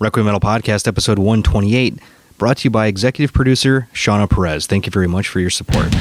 Requiem Metal Podcast, episode 128, brought to you by executive producer Shawna Perez. Thank you very much for your support.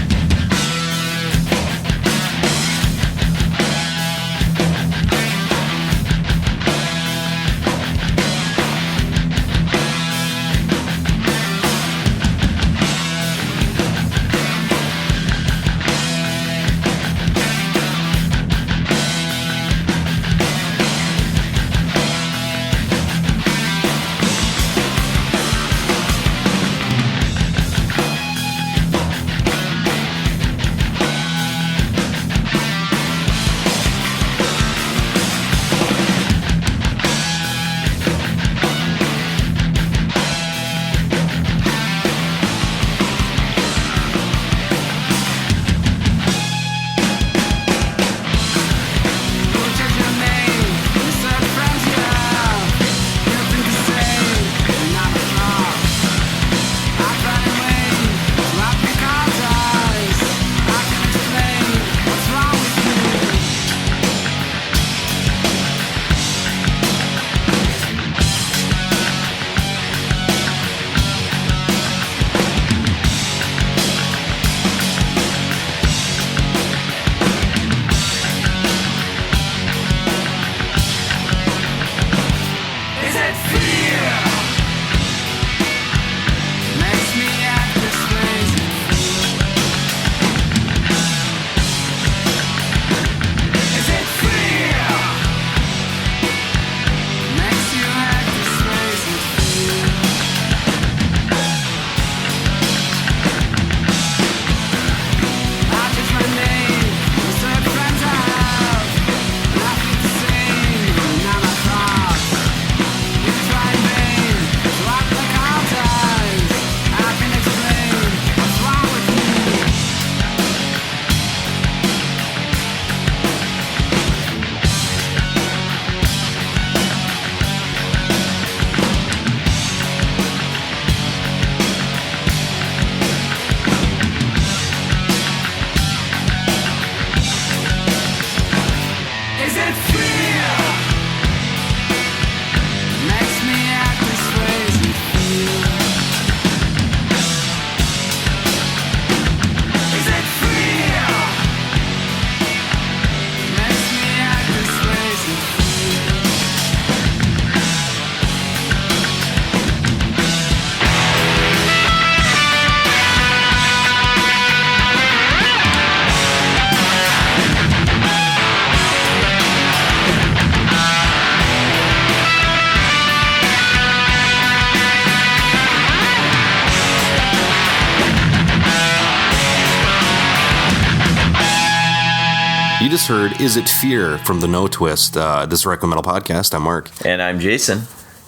Just heard Is It Fear from the Notwist. This is Requiem Metal Podcast. I'm Mark. And I'm Jason.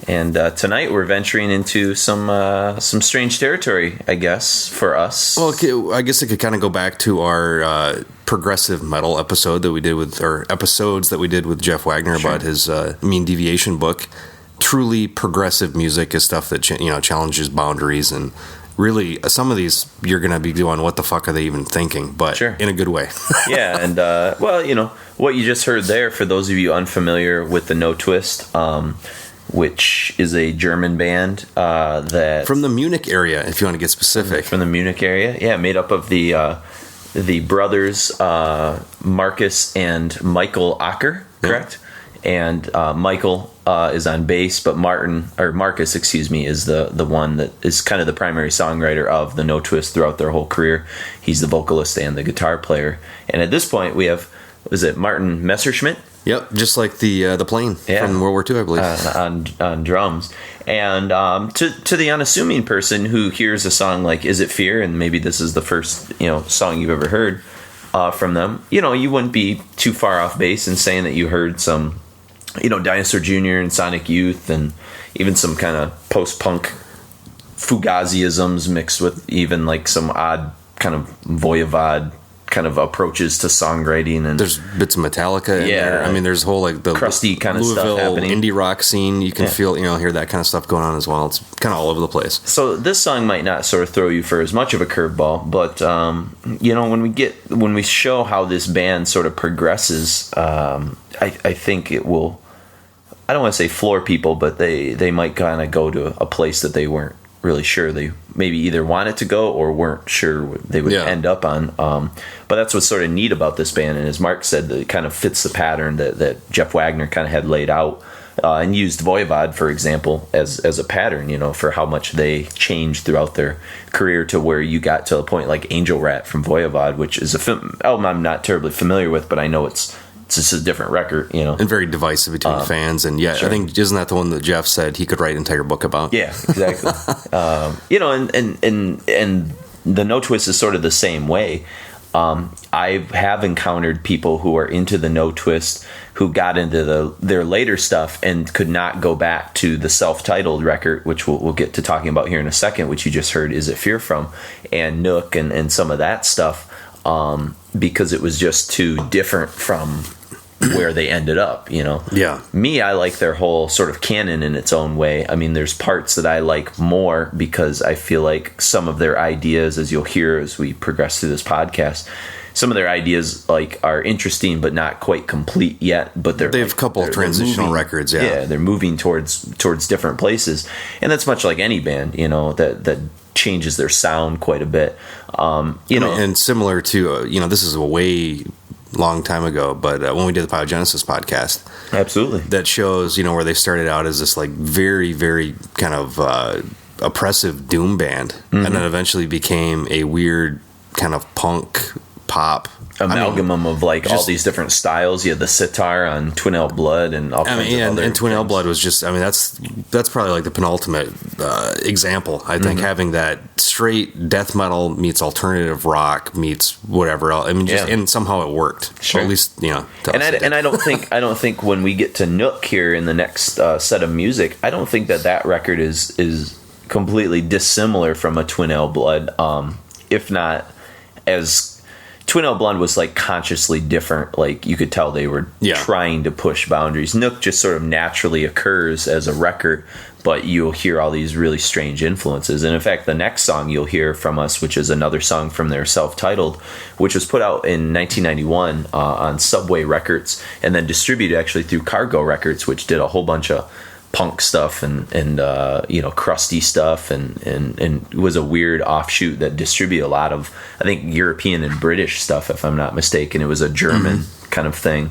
And tonight we're venturing into some strange territory, I guess, for us. Well, I guess it could kind of go back to our progressive metal episode that we did with, or episodes that we did with Jeff Wagner about his Mean Deviation book. Truly progressive music is stuff that challenges boundaries, and really, some of these you're going to be doing, what the fuck are they even thinking? But in a good way. Yeah, and, what you just heard there, for those of you unfamiliar with the Notwist, which is a German band that... From the Munich area, if you want to get specific. From the Munich area, yeah, made up of the brothers Marcus and Michael Acker, correct? And Michael is on bass, but Marcus, is the one that is kind of the primary songwriter of the Notwist throughout their whole career. He's the vocalist and the guitar player. And at this point, we have, was it Martin Messerschmidt? Yep, just like the plane from World War II, I believe. On drums. And to the unassuming person who hears a song like Is It Fear, and maybe this is the first song you've ever heard from them, you wouldn't be too far off base in saying that you heard some Dinosaur Jr. and Sonic Youth, and even some kind of post-punk Fugazi-isms mixed with even like some odd kind of voivod kind of approaches to songwriting, and there's bits of Metallica in there. I mean, there's whole like the crusty kind of Louisville stuff happening. Indie rock scene. You can feel, hear that kind of stuff going on as well. It's kind of all over the place. So this song might not sort of throw you for as much of a curveball, but when we show how this band sort of progresses, I think it will I don't want to say floor people, but they might kind of go to a place that they weren't really sure they maybe either wanted to go or weren't sure they would end up on. But that's what's sort of neat about this band, and as Mark said, that it kind of fits the pattern that Jeff Wagner kind of had laid out, and used Voivod, for example, as a pattern, for how much they changed throughout their career to where you got to a point like Angel Rat from Voivod, which is album I'm not terribly familiar with, but I know it's just a different record, and very divisive between fans. And I think, isn't that the one that Jeff said he could write an entire book about? Yeah, exactly. And the Notwist is sort of the same way. I have encountered people who are into the Notwist who got into their later stuff and could not go back to the self-titled record, which we'll get to talking about here in a second, which you just heard Is It Fear from, and Nook and some of that stuff, because it was just too different from where they ended up, Me, I like their whole sort of canon in its own way. I mean, there's parts that I like more because I feel like some of their ideas, as you'll hear as we progress through this podcast, some of their ideas are interesting but not quite complete yet. But they have a couple of transitional records. Yeah, they're moving towards different places, and that's much like any band, that changes their sound quite a bit. And similar to this is a way long time ago, but when we did the Pyogenesis podcast, absolutely, that shows where they started out as this very, very kind of oppressive doom band, and then eventually became a weird kind of punk pop amalgam of all these different styles. You had the sitar on Twin Ale Blood and all kinds of other and Twin Ale Blood was just, that's probably the penultimate example, I think, having that straight death metal meets alternative rock meets whatever else. And somehow it worked. Sure. Or at least, and I don't think when we get to Nook here in the next set of music, I don't think that record is completely dissimilar from a Twin Ale Blood, if not as Twin Ale Blood was consciously different. You could tell they were trying to push boundaries. Nook just sort of naturally occurs as a record, but you'll hear all these really strange influences. And in fact, the next song you'll hear from us, which is another song from their self-titled, which was put out in 1991 on Subway Records, and then distributed actually through Cargo Records, which did a whole bunch of punk stuff and crusty stuff, and was a weird offshoot that distributed a lot of, I think, European and British stuff, if I'm not mistaken. It was a German kind of thing.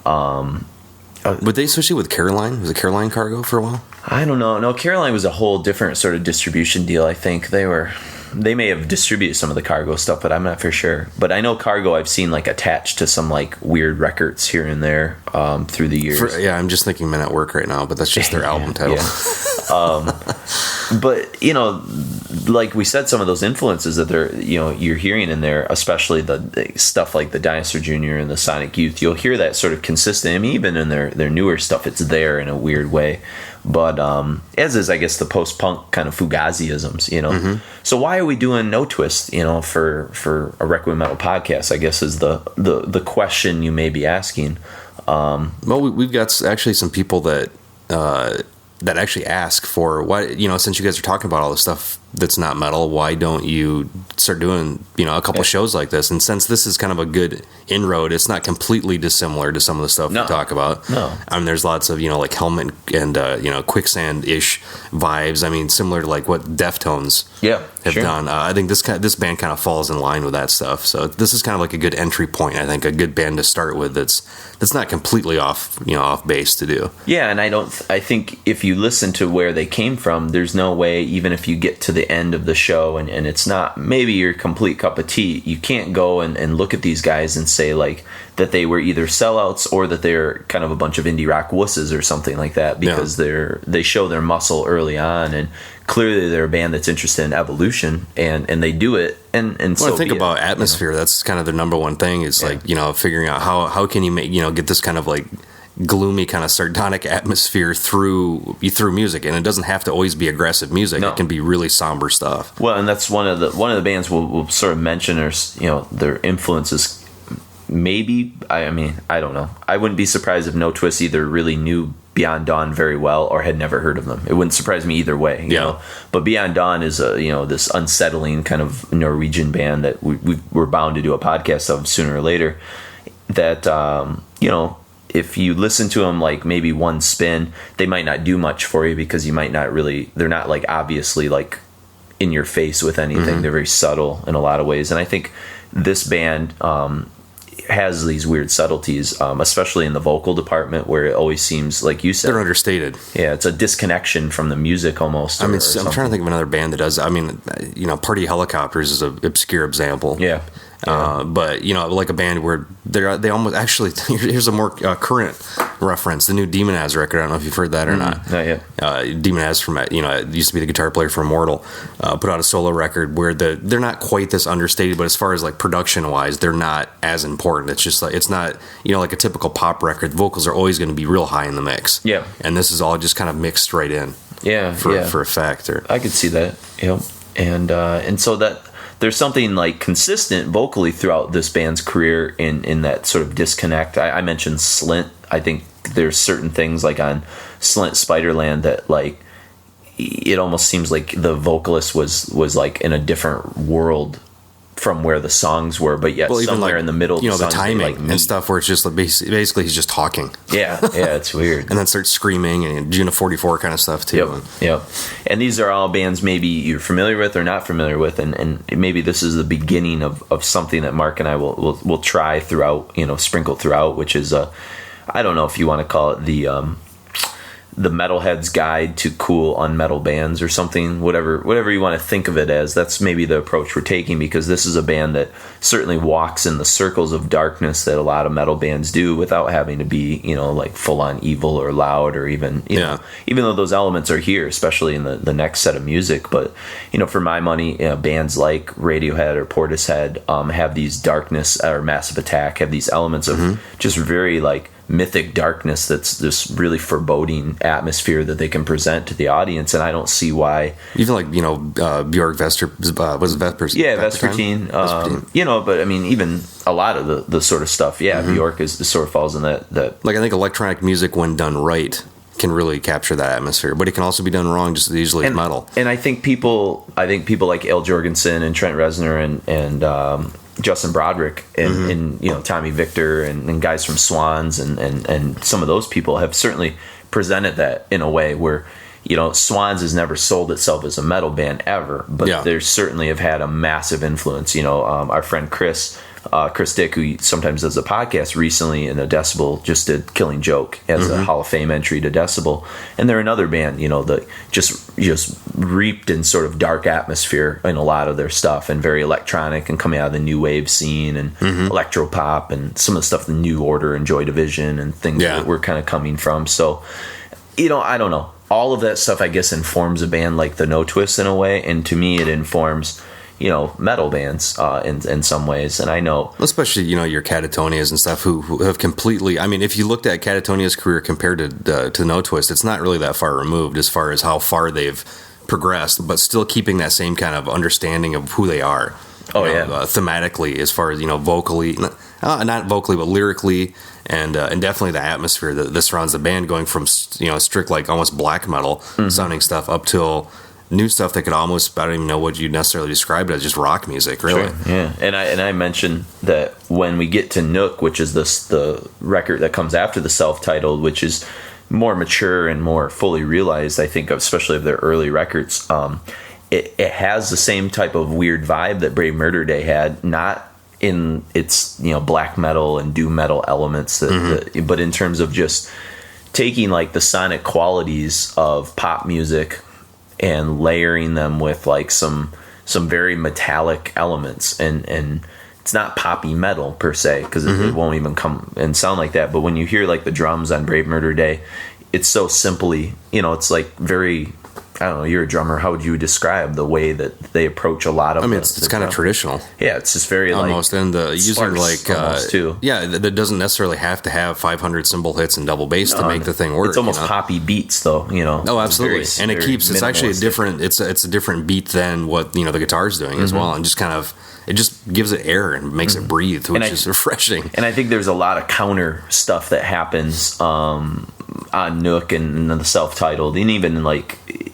Would they associate with Caroline? Was it Caroline Cargo for a while? I don't know. No, Caroline was a whole different sort of distribution deal. I think they may have distributed some of the Cargo stuff, but I'm not for sure. But I know Cargo I've seen attached to some weird records here and there through the years. I'm just thinking Men at Work right now, but that's just their album title. But like we said, some of those influences that you're hearing in there, especially the stuff like the Dinosaur Jr. and the Sonic Youth, you'll hear that sort of consistent. I mean, even in their newer stuff, it's there in a weird way. But as is, I guess, the post-punk kind of Fugazi-isms, So why are we doing Notwist, for a Requiem Metal podcast, I guess, is the question you may be asking. Well, we've got actually some people that actually ask for, why, since you guys are talking about all this stuff that's not metal, why don't you start doing, a couple shows like this? And since this is kind of a good inroad, it's not completely dissimilar to some of the stuff we talk about. No. There's lots of, Helmet and, Quicksand-ish vibes. Similar to what Deftones have done. I think this band kind of falls in line with that stuff. So this is kind of a good entry point, I think, a good band to start with that's not completely off base to do. Yeah, and I think if you listen to where they came from, there's no way, even if you get to the end of the show and it's not maybe your complete cup of tea, you can't go and look at these guys and say that they were either sellouts or that they're kind of a bunch of indie rock wusses or something like that, because they show their muscle early on, and clearly they're a band that's interested in evolution, and they do it. And well, I think about atmosphere. That's kind of their number one thing is figuring out how can you make get this kind of gloomy kind of sardonic atmosphere through music, and it doesn't have to always be aggressive music. It can be really somber stuff. Well, and that's one of the bands we'll sort of mention, or their influences. Maybe I don't know. I wouldn't be surprised if Notwist either really knew Beyond Dawn very well or had never heard of them. It wouldn't surprise me either way. You know? But Beyond Dawn is this unsettling kind of Norwegian band that we're bound to do a podcast of sooner or later. That if you listen to them like maybe one spin, they might not do much for you because you might not really, they're not like obviously like in your face with anything. They're very subtle in a lot of ways. And I think this band has these weird subtleties, especially in the vocal department, where it always seems, like you said, they're understated. Yeah, it's a disconnection from the music almost. I'm trying to think of another band that does. I mean, Party Helicopters is an obscure example. Yeah. But like a band where they almost actually, here's a more current reference, the new Demonaz record. I don't know if you've heard that or not. Not yet. Demonaz from used to be the guitar player for Immortal, put out a solo record where they're not quite this understated, but as far as like production wise, they're not as important. It's just like, it's not like a typical pop record. The vocals are always going to be real high in the mix. Yeah, and this is all just kind of mixed right in. Yeah, for effect. I could see that. Yep, and so that. There's something like consistent vocally throughout this band's career in that sort of disconnect. I mentioned Slint. I think there's certain things like on Slint Spiderland that like it almost seems like the vocalist was like in a different world from where the songs were, but yet somewhere like, in the middle, the timing and stuff where it's just like basically he's just talking. Yeah, it's weird. And then starts screaming and June of 44 kind of stuff too. Yep. And these are all bands maybe you're familiar with or not familiar with, and maybe this is the beginning of something that Mark and I will try throughout, sprinkle throughout, which is I don't know if you want to call it the Metalhead's Guide to Cool Unmetal Bands or something, whatever you want to think of it as. That's maybe the approach we're taking, because this is a band that certainly walks in the circles of darkness that a lot of metal bands do without having to be, like full on evil or loud or even, even though those elements are here, especially in the next set of music. But, for my money, bands like Radiohead or Portishead have these darkness, or Massive Attack have these elements of just very like mythic darkness that's this really foreboding atmosphere that they can present to the audience, and I don't see why. Even like Björk was it Vespers? Yeah, Vespertine. But I mean, even a lot of the sort of stuff. Yeah, Björk sort of falls in that. Like I think electronic music, when done right, can really capture that atmosphere, but it can also be done wrong just as easily as metal. And I think people like El Jorgensen and Trent Reznor and Justin Broderick and Tommy Victor and guys from Swans and some of those people have certainly presented that in a way where Swans has never sold itself as a metal band ever, but they certainly have had a massive influence. Our friend Chris Dick, who sometimes does a podcast, recently in a Decibel just did Killing Joke as a Hall of Fame entry to Decibel, and they're another band that just reaped in sort of dark atmosphere in a lot of their stuff, and very electronic, and coming out of the new wave scene and electropop and some of the stuff, the New Order and Joy Division and things that we're kind of coming from. So I don't know, all of that stuff I guess informs a band like the Notwist in a way, and to me it informs metal bands in some ways. And I know, especially your Catatonias and stuff, who have completely, I mean, if you looked at Catatonia's career compared to Notwist, it's not really that far removed as far as how far they've progressed, but still keeping that same kind of understanding of who they are. Thematically, as far as vocally, not vocally, but lyrically, and definitely the atmosphere that surrounds the band, going from strict like almost black metal sounding stuff up till new stuff that could almost, I don't even know what you'd necessarily describe it as, just rock music, really. Sure. Yeah, and I mentioned that when we get to Nook, which is the record that comes after the self-titled, which is more mature and more fully realized, I think, especially of their early records, it has the same type of weird vibe that Brave Murder Day had, not in its black metal and doom metal elements, but in terms of just taking like the sonic qualities of pop music and layering them with like some very metallic elements, and it's not poppy metal per se, because it won't even come and sound like that. But when you hear like the drums on Brave Murder Day, it's so simply, it's like very, I don't know, you're a drummer, how would you describe the way that they approach a lot of it's kind of traditional. Yeah, it's just very almost, like, and using like too. That doesn't necessarily have to have 500 cymbal hits and double bass to make the thing work. It's almost poppy beats though, Oh, absolutely. And it keeps, it's actually it's a different beat than what the guitar's doing as well, and just kind of, it just gives it air and makes it breathe, which is refreshing. And I think there's a lot of counter stuff that happens on Nook and the self-titled, and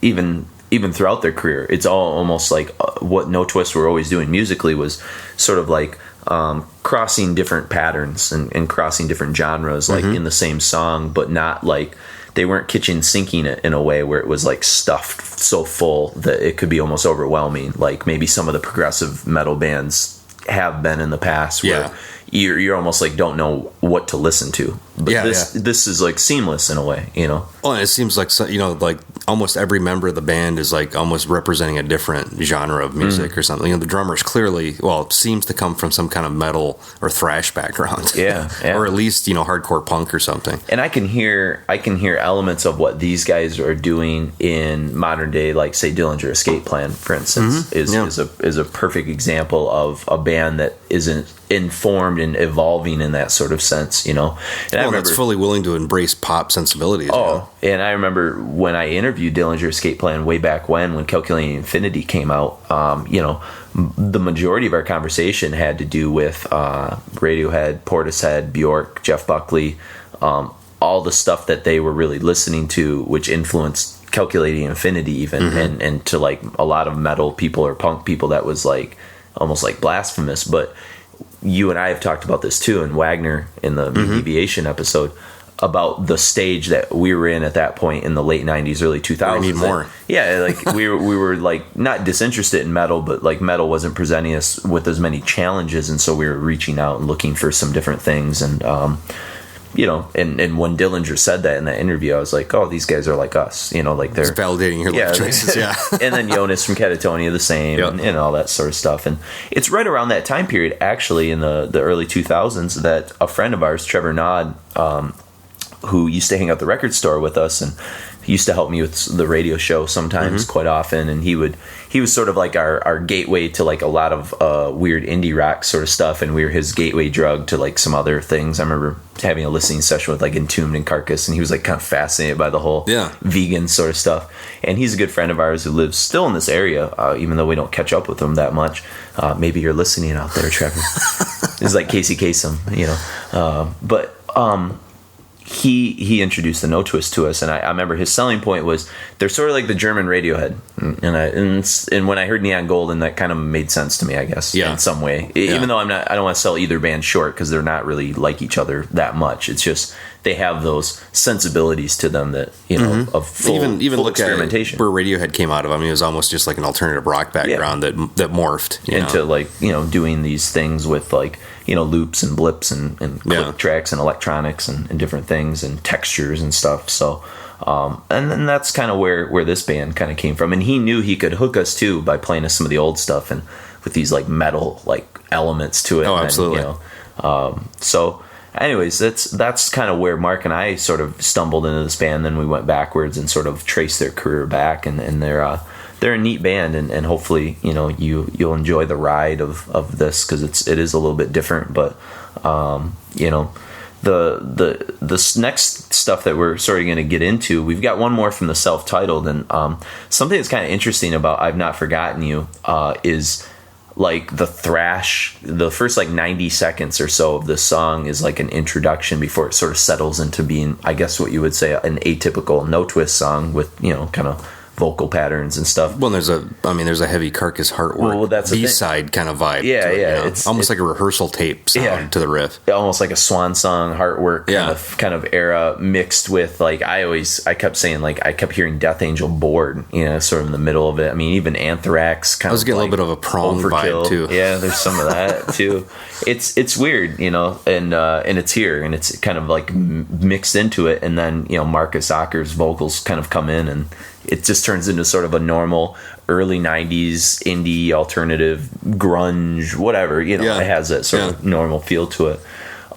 even throughout their career. It's all almost like what Notwist were always doing musically was sort of like crossing different patterns and crossing different genres, like in the same song, but not like they weren't kitchen sinking it in a way where it was like stuffed so full that it could be almost overwhelming, like maybe some of the progressive metal bands have been in the past, where you're almost like don't know what to listen to. But this is like seamless in a way, you know. Well, and it seems like, you know, like almost every member of the band is like almost representing a different genre of music or something. You know, the drummer's clearly, well, seems to come from some kind of metal or thrash background. Yeah. Or at least, you know, hardcore punk or something. And I can hear elements of what these guys are doing in modern day, like say Dillinger Escape Plan, for instance, is a perfect example of a band that isn't informed and evolving in that sort of sense, you know. And I remember, that's fully willing to embrace pop sensibilities. And I remember when I interviewed Dillinger Escape Plan way back when Calculating Infinity came out, you know, the majority of our conversation had to do with Radiohead, Portishead, Bjork, Jeff Buckley, all the stuff that they were really listening to, which influenced Calculating Infinity even, and to like a lot of metal people or punk people that was like almost like blasphemous. But you and I have talked about this too, and Wagner in the Deviation episode, about the stage that we were in at that point in the late 90s, early 2000s. We need more. Like we were like not disinterested in metal, but like metal wasn't presenting us with as many challenges, and so we were reaching out and looking for some different things. And you know, and when Dillinger said that in that interview, I was like, oh, these guys are like us, you know, like they're it's validating your life choices. And then Jonas from Catatonia, the same, and all that sort of stuff. And it's right around that time period, actually, in the early 2000s, that a friend of ours, Trevor Nod, who used to hang out at the record store with us, and he used to help me with the radio show sometimes, quite often, and he was sort of like our gateway to like a lot of weird indie rock sort of stuff, and we were his gateway drug to like some other things. I remember having a listening session with like Entombed and Carcass, and he was like kind of fascinated by the whole vegan sort of stuff. And he's a good friend of ours who lives still in this area, even though we don't catch up with him that much. Maybe you're listening out there, Trevor. It's like Casey Kasem, you know. But he introduced the Notwist to us, and I remember his selling point was they're sort of like the German Radiohead, and when I heard Neon Golden, that kind of made sense to me, I guess, in some way. Even though I don't want to sell either band short, because they're not really like each other that much. It's just they have those sensibilities to them that, you know, of full, even full look experimentation. At where Radiohead came out of. I mean, it was almost just like an alternative rock background that morphed into like, you know, doing these things with like, you know, loops and blips and click tracks and electronics and different things and textures and stuff. So and then that's kind of where this band kind of came from. And he knew he could hook us too by playing us some of the old stuff and with these like metal like elements to it. Oh, absolutely. And, you know, so anyways, that's kind of where Mark and I sort of stumbled into this band. Then we went backwards and sort of traced their career back, and they're a neat band, and hopefully, you know, you'll enjoy the ride of this, because it is a little bit different. But you know, the next stuff that we're sort of going to get into, we've got one more from the self-titled, and something that's kind of interesting about I've Not Forgotten You is like the thrash. The first like 90 seconds or so of this song is like an introduction before it sort of settles into being, I guess, what you would say an atypical Notwist song with, you know, kind of vocal patterns and stuff. Well, there's a heavy Carcass Heartwork, well, that's B-side kind of vibe. Yeah, to it, yeah. You know? It's almost like a rehearsal tape sound to the riff. Almost like a swan song Heartwork kind of era mixed with like I kept saying like I kept hearing Death Angel Bored, you know, sort of in the middle of it. I mean, even Anthrax kind of. I was getting like a little bit of a prong vibe too. Yeah, there's some of that too. It's weird, you know, and it's here and it's kind of like mixed into it, and then, you know, Marcus Acker's vocals kind of come in, and it just turns into sort of a normal early 90s indie alternative grunge, whatever, you know. It has that sort of normal feel to it.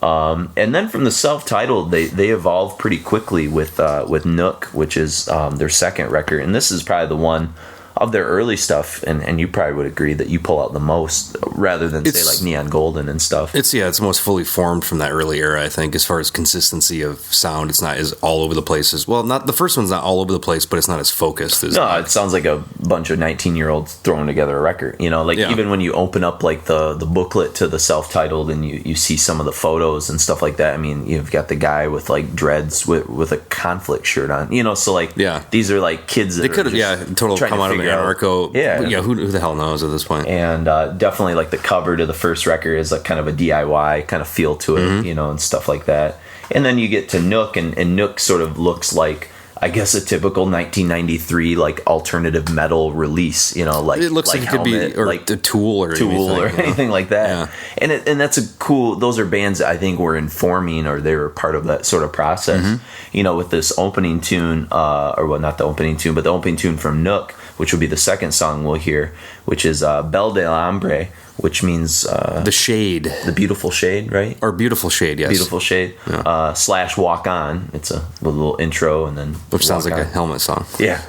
And then from the self-titled, they evolved pretty quickly with Nook, which is their second record, and this is probably the one of their early stuff, and you probably would agree that you pull out the most, rather than say like Neon Golden and stuff. It's most fully formed from that early era, I think, as far as consistency of sound. It's not as all over the place as well. Not the first one's not all over the place, but it's not as focused as it sounds like a bunch of 19-year-olds throwing together a record. You know, like even when you open up like the booklet to the self-titled and you see some of the photos and stuff like that. I mean, you've got the guy with like dreads with a conflict shirt on. You know, so like these are like kids that they could have totally come out of Anarcho. Yeah. Who the hell knows at this point? And definitely like the cover to the first record is like kind of a DIY kind of feel to it, and stuff like that. And then you get to Nook, and Nook sort of looks like, I guess, a typical 1993 like alternative metal release. Like it looks like it could Helmet, be or like a Tool or anything like that. Yeah. And that's a cool. Those are bands that I think were informing, or they were part of that sort of process. With this opening tune, not the opening tune, but the opening tune from Nook, which will be the second song we'll hear, which is Belle del Hambre, which means the shade, the beautiful shade, right? Or beautiful shade, yes. Beautiful shade / walk on. It's a little intro, and then which sounds like a Helmet song. Yeah,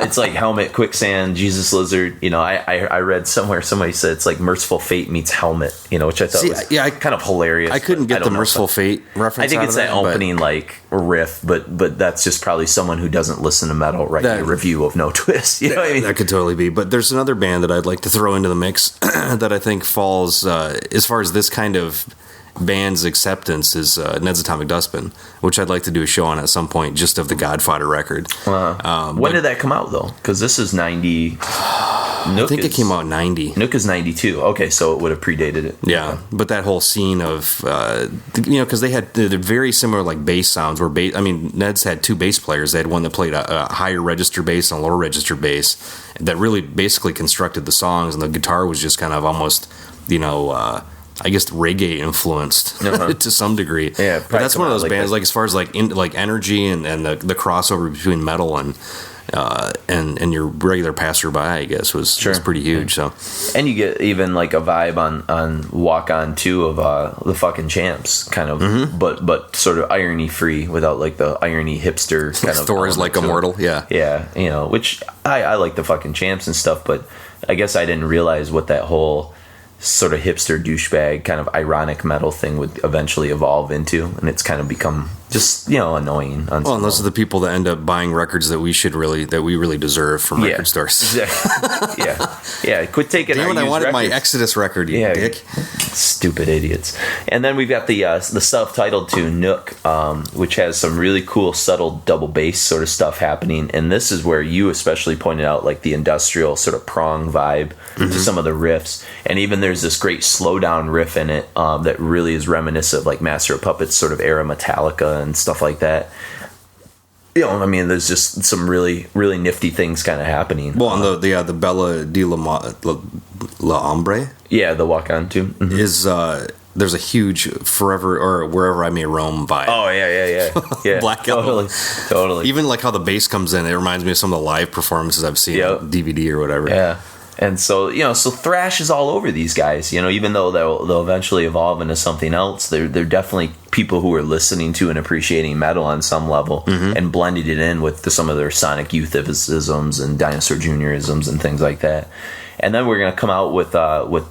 it's like Helmet, Quicksand, Jesus Lizard. I read somewhere somebody said it's like Merciful Fate meets Helmet. Which I thought was kind of hilarious. I couldn't get the Merciful Fate reference. I think it's that opening like riff, but that's just probably someone who doesn't listen to metal writing a review of Notwist. You know what I mean? That could totally be. But there's another band that I'd like to throw into the mix that I think falls as far as this kind of band's acceptance is Ned's Atomic Dustbin, which I'd like to do a show on at some point, just of the Godfather record. When did that come out though? Because this is 90. I think it came out in 90. Nook is 92. Okay, so it would have predated it. Yeah, but that whole scene of, because they had they're very similar like bass sounds. Where Ned's had two bass players. They had one that played a higher register bass and a lower register bass that really basically constructed the songs, and the guitar was just kind of almost, I guess reggae influenced to some degree. Yeah, but that's one of those bands. Like as far as like energy and the crossover between metal and your regular passerby, I guess was pretty huge. So, and you get even like a vibe on Walk On too of the fucking Champs kind of, but sort of irony free without like the irony hipster kind of. Thor is like immortal, yeah, which I like the fucking Champs and stuff, but I guess I didn't realize what that whole sort of hipster douchebag kind of ironic metal thing would eventually evolve into, and it's kind of become just annoying. And those are the people that end up buying records that we really deserve from record stores. Exactly. yeah. Quit taking. Damn it! I wanted records. my Exodus record, you dick. Stupid idiots. And then we've got the self-titled tune Nook, which has some really cool subtle double bass sort of stuff happening, and this is where you especially pointed out like the industrial sort of prong vibe to some of the riffs, and even there's this great slow down riff in it that really is reminiscent of like Master of Puppets sort of era Metallica and stuff like that. There's just some really, really nifty things kind of happening. Well, and the Bella di la Hambre, the Walk On too is there's a huge Forever or Wherever I May Roam vibe. Oh yeah. Black Album. Totally. Even like how the bass comes in, it reminds me of some of the live performances I've seen on DVD or whatever. Yeah. And so, so thrash is all over these guys, even though they'll eventually evolve into something else. They're definitely people who are listening to and appreciating metal on some level and blending it in with some of their Sonic Youthisms and Dinosaur Juniorisms and things like that. And then we're going to come out with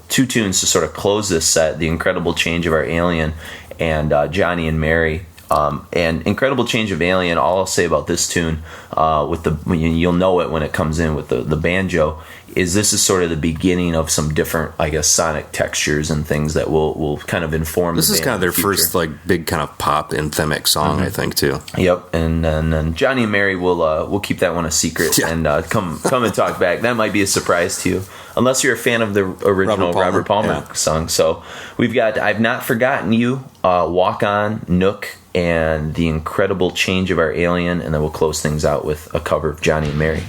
two tunes to sort of close this set, The Incredible Change of Our Alien and Johnny and Mary. And Incredible Change of Alien, all I'll say about this tune, you'll know it when it comes in with the banjo, is this is sort of the beginning of some different, I guess, sonic textures and things that will kind of inform. This is kind of their first like big kind of pop anthemic song, I think, too. Yep, and then Johnny and Mary we'll keep that one a secret and come and talk back. That might be a surprise to you, unless you're a fan of the original Robert Palmer song. So we've got I've Not Forgotten You, Walk On, Nook, and The Incredible Change of Our Alien, and then we'll close things out with a cover of Johnny and Mary.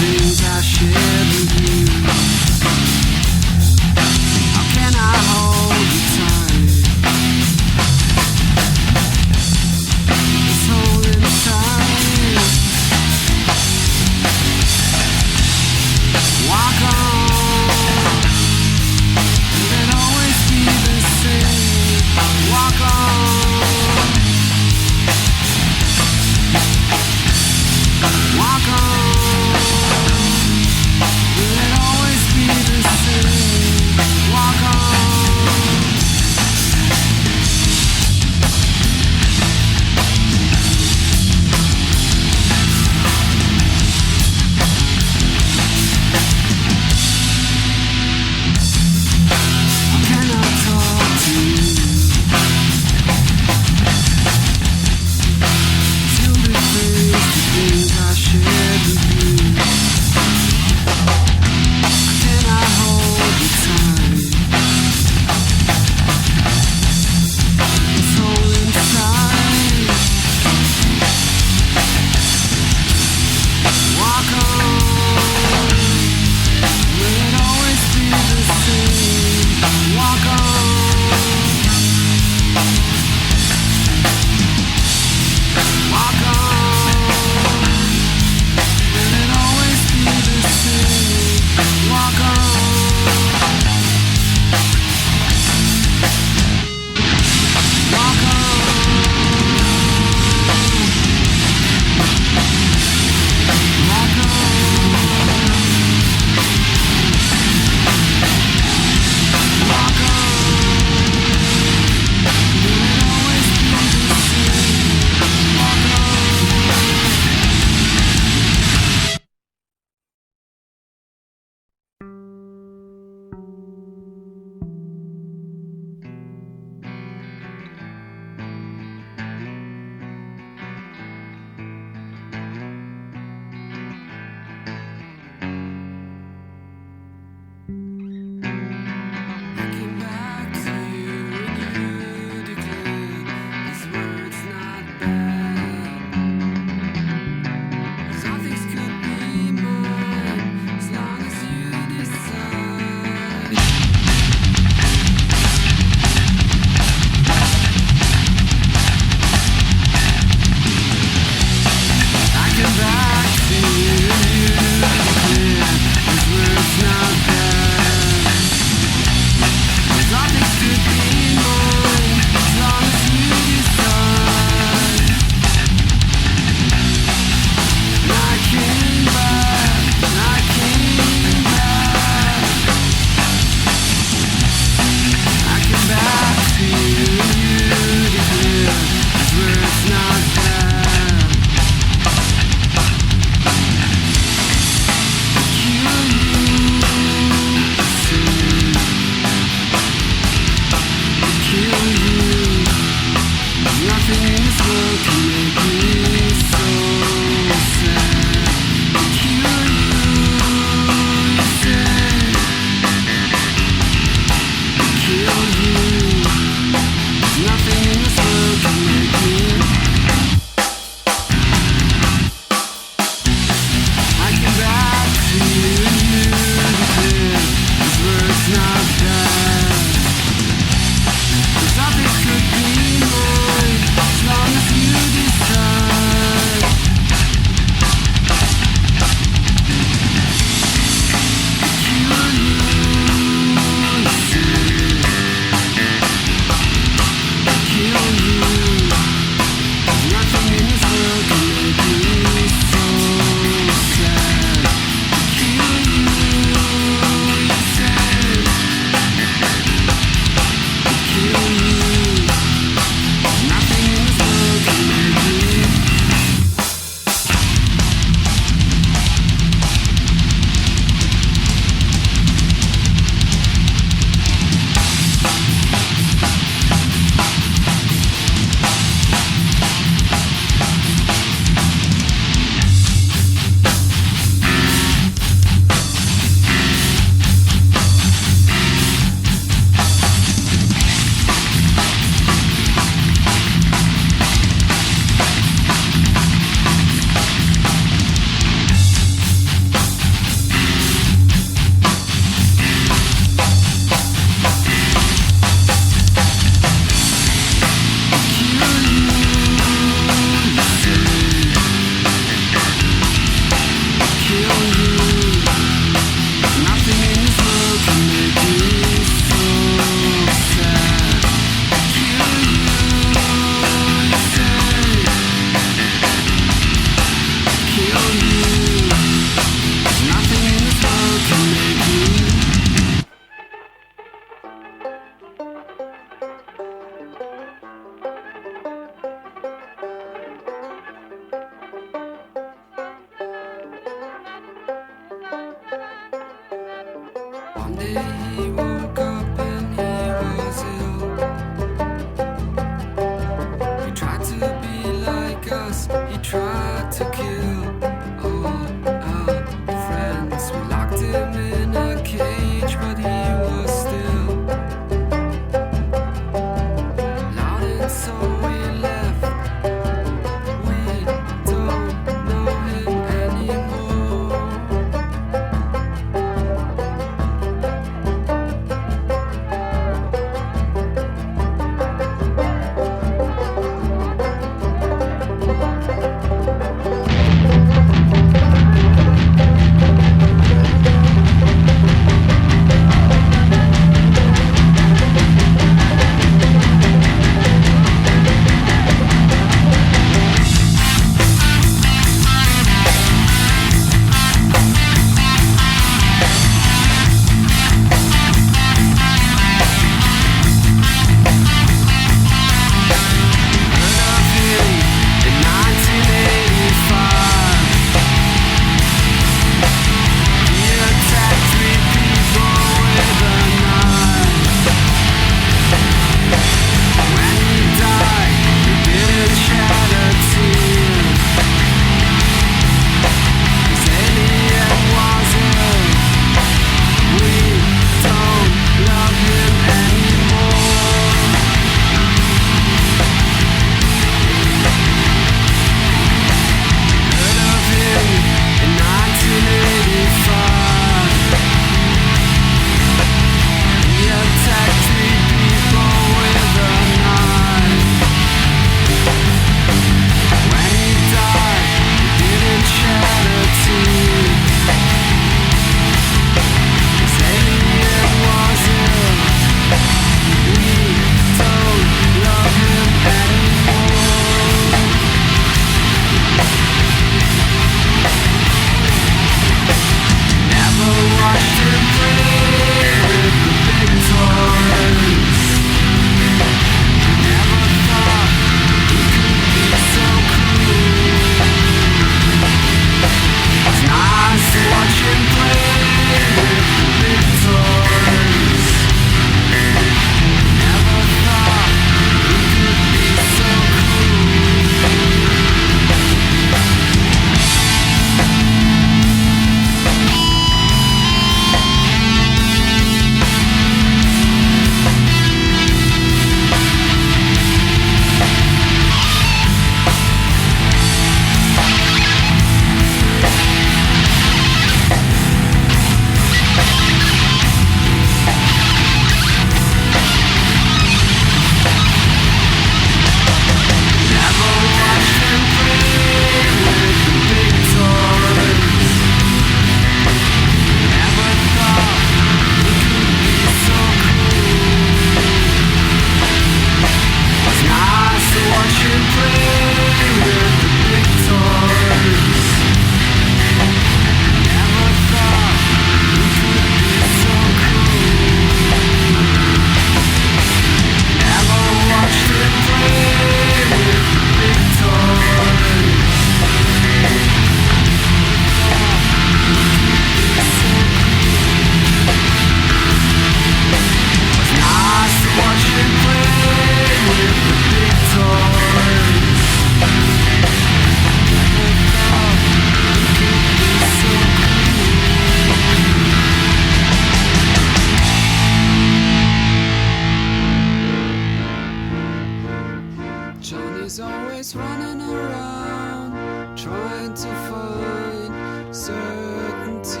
running around, trying to find certainty.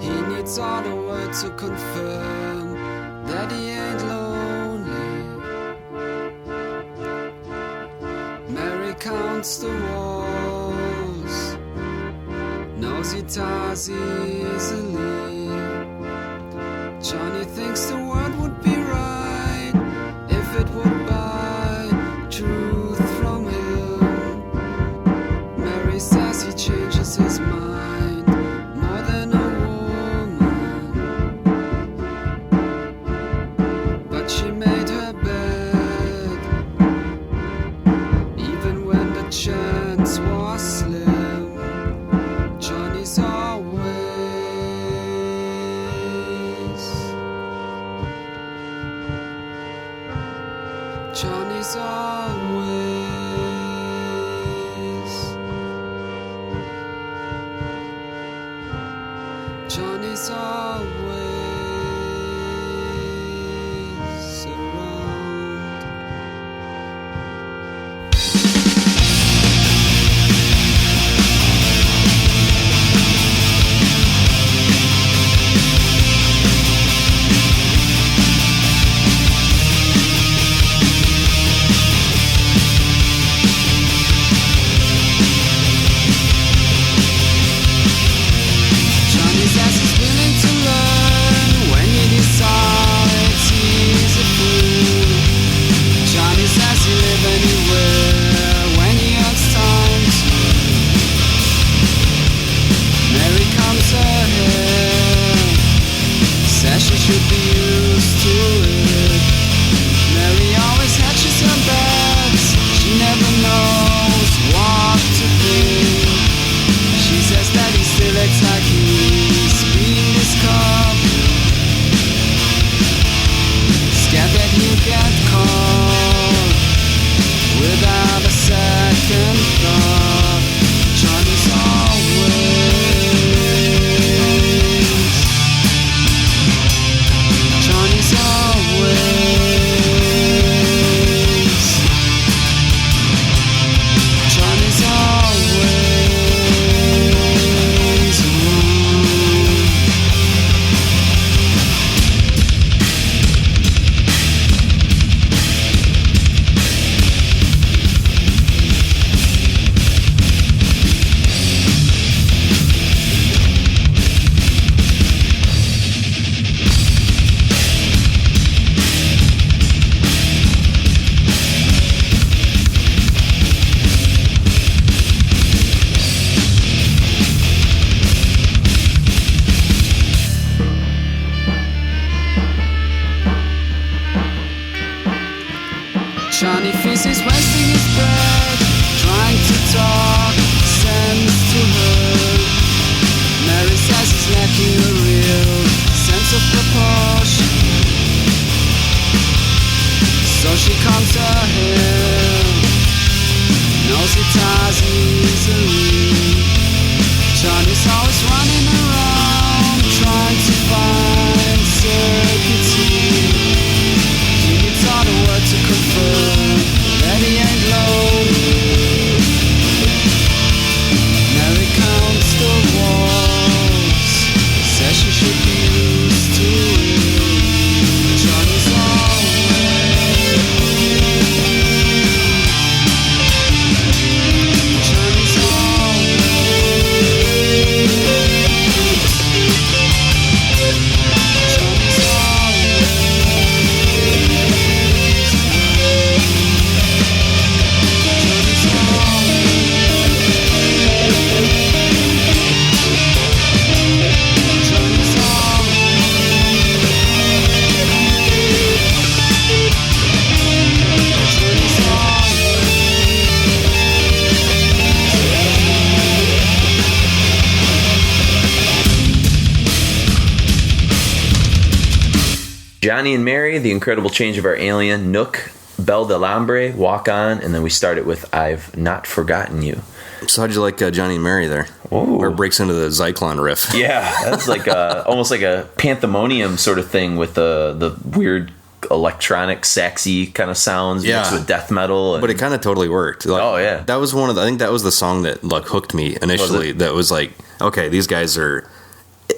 He needs all the words to confirm that he ain't lonely. Mary counts the walls, knows he ties easily. Johnny thinks the world would be right if it would buy truth from him. Mary says he changes his mind more than a woman, but she made her bed even when the chance was slim. Johnny's always, Johnny's always, Johnny's always around. Johnny says he's willing to learn when he decides he's a fool. Johnny says he'll live anywhere when he has time to. Mary comes ahead, says she should be used to it. Mary always hatches her bets, she never knows what to think. She says that he still acts like he's being this cop, scared that he'll get caught without a second thought. Johnny's always, Johnny's always, Johnny's always around. Johnny feels he's wasting his breath, trying to talk sense to her. Mary says he's lacking a real sense of proportion, so she comes ahead, knows he ties easily. Johnny's always running around, trying to find certainty. He needs all the words to confirm that he ain't lonely. Mary counts the walls, says she should be used to it. Johnny's always, Johnny's Johnny and Mary, The Incredible Change of Our Alien, Nook, Belle de Lambre, Walk On, and then we start it with I've Not Forgotten You. So how'd you like Johnny and Mary there? Ooh. Where it breaks into the Zyklon riff. Yeah, that's like almost like a panthemonium sort of thing with the weird electronic, saxy kind of sounds mixed with death metal. But it kind of totally worked. Like, oh yeah, that was I think that was the song that like hooked me initially. That was like, okay, these guys are.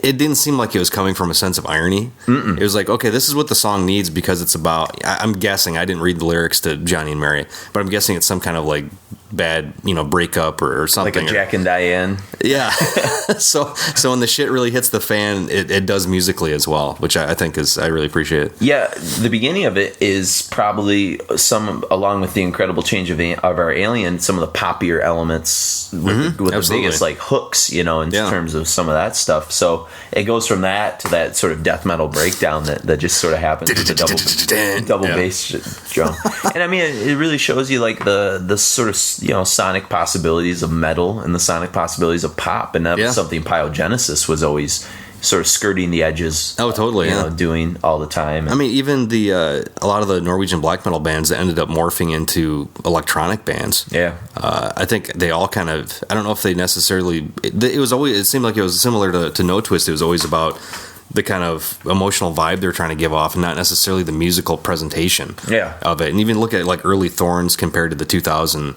It didn't seem like it was coming from a sense of irony. Mm-mm. It was like, okay, this is what the song needs because it's about. I'm guessing, I didn't read the lyrics to Johnny and Mary, but I'm guessing it's some kind of like bad, breakup or something. Like a Jack and Diane. Yeah. so when the shit really hits the fan, it does musically as well, which I think I really appreciate it. Yeah, the beginning of it is probably along with the incredible change of our Alien, some of the poppier elements with the biggest like hooks, in terms of some of that stuff. So it goes from that to that sort of death metal breakdown that just sort of happens with the double bass drum. And I mean, it really shows you like the sort of sonic possibilities of metal and the sonic possibilities of pop, and that was something Pyogenesis was always sort of skirting the edges. Oh, totally. Doing all the time. I mean, even a lot of the Norwegian black metal bands that ended up morphing into electronic bands. Yeah. I think they all kind of. I don't know if they necessarily. It seemed like it was similar to Notwist. It was always about the kind of emotional vibe they're trying to give off, and not necessarily the musical presentation of it. And even look at like early Thorns compared to the 2000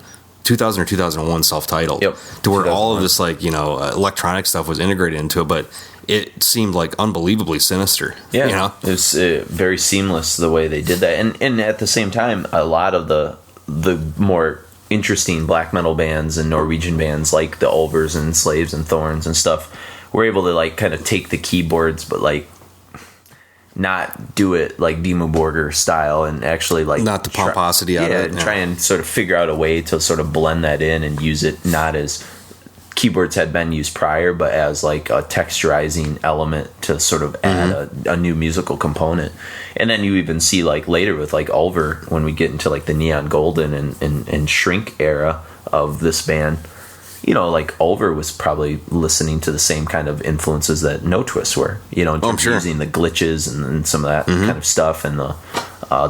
or 2001 self-titled, to where all of this like electronic stuff was integrated into it, but it seemed like unbelievably sinister. It was very seamless the way they did that, and at the same time, a lot of the more interesting black metal bands and Norwegian bands like the Ulvers and Slaves and Thorns and stuff were able to like kind of take the keyboards, but like not do it like Dimmu Borgir style, and actually like not the pomposity out of it. And try and sort of figure out a way to sort of blend that in and use it not as keyboards had been used prior, but as like a texturizing element to sort of add a new musical component. And then you even see like later with like Ulver, when we get into like the Neon Golden and Shrink era of this band, like Ulver was probably listening to the same kind of influences that Notwist were, in terms of using the glitches and some of that kind of stuff, and the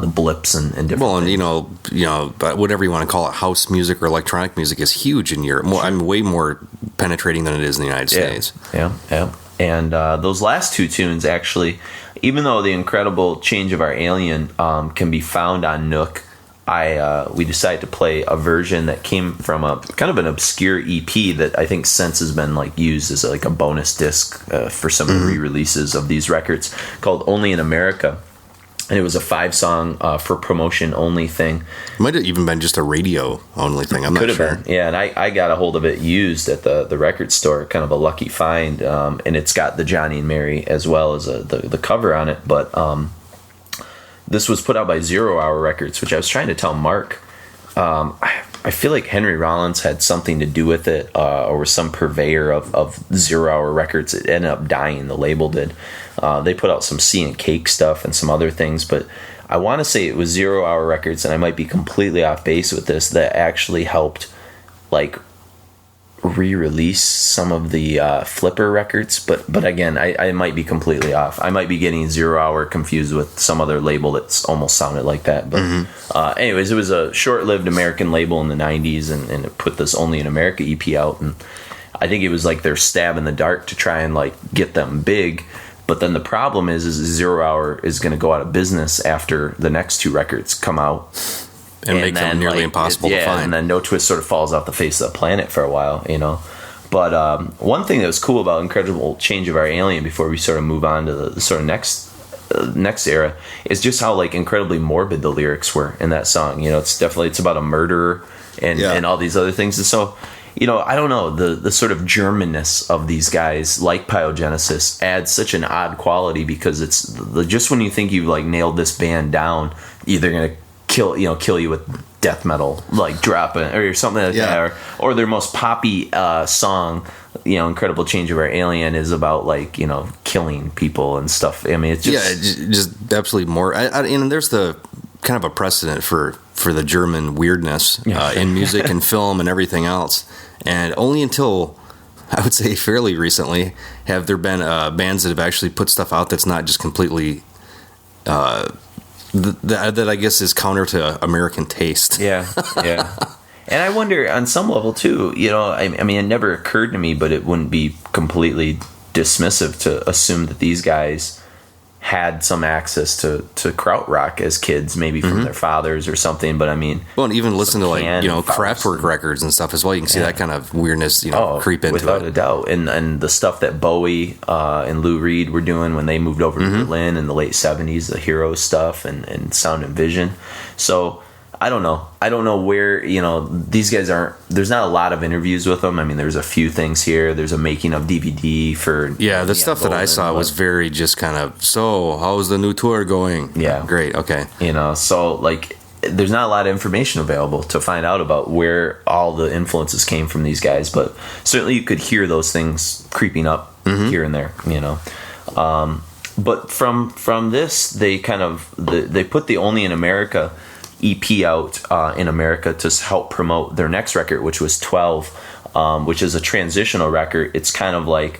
blips and different things. But whatever you want to call it, house music or electronic music is huge in Europe. Way more penetrating than it is in the United States. Yeah. And those last two tunes, actually, even though the incredible change of our Alien can be found on Nook, we decided to play a version that came from a kind of an obscure EP that I think since has been like used as like a bonus disc for some re-releases of these records, called Only in America. And it was a 5-song for promotion only thing. Might have even been just a radio only thing. I'm not sure. Could have been. Yeah, and I got a hold of it used at the record store, kind of a lucky find. And it's got the Johnny and Mary as well as the cover on it. But this was put out by 0 Hour Records, which I was trying to tell Mark. I feel like Henry Rollins had something to do with it, or was some purveyor of 0 Hour Records. It ended up dying, the label did. They put out some Sea and Cake stuff and some other things, but I want to say it was 0 Hour Records, and I might be completely off base with this, that actually helped like re-release some of the Flipper records, but again, I might be completely off. I might be getting 0 Hour confused with some other label that's almost sounded like that. But anyways, it was a short-lived American label in the 90s, and it put this Only in America EP out, and I think it was like their stab in the dark to try and like get them big. But then the problem is 0 Hour is going to go out of business after the next two records come out. And make them nearly impossible to find. And then Notwist sort of falls off the face of the planet for a while, But one thing that was cool about Incredible Change of Our Alien, before we sort of move on to the sort of next era, is just how like incredibly morbid the lyrics were in that song. It's about a murderer and all these other things. And so, I don't know, the sort of Germanness of these guys, like Pyogenesis, adds such an odd quality, because it's just when you think you've like nailed this band down, either going to kill you with death metal, like drop it or something like that, or their most poppy song, Incredible Change of Our Alien, is about like killing people and stuff. I mean, it's just absolutely more. And there's the kind of a precedent for the German weirdness in music and film and everything else. And only until, I would say, fairly recently have there been bands that have actually put stuff out that's not just completely that I guess is counter to American taste. Yeah. And I wonder, on some level too, I mean, it never occurred to me, but it wouldn't be completely dismissive to assume that these guys had some access to krautrock as kids, maybe from their fathers or something. But I mean, well, and even listen to like Can Kraftwerk records and stuff as well. You can see that kind of weirdness, creep into without it. a doubt. And the stuff that Bowie and Lou Reed were doing when they moved over to Berlin in the late 70s, the Hero stuff and Sound and Vision. So I don't know where, these guys aren't, there's not a lot of interviews with them. I mean, there's a few things here. There's a making of DVD for... Yeah, the stuff that I saw was very just kind of, so how's the new tour going? Yeah. Great, okay. So like, there's not a lot of information available to find out about where all the influences came from these guys, but certainly you could hear those things creeping up here and there, But from this, they they put the Only in America EP out in America to help promote their next record, which was 12, which is a transitional record. It's kind of like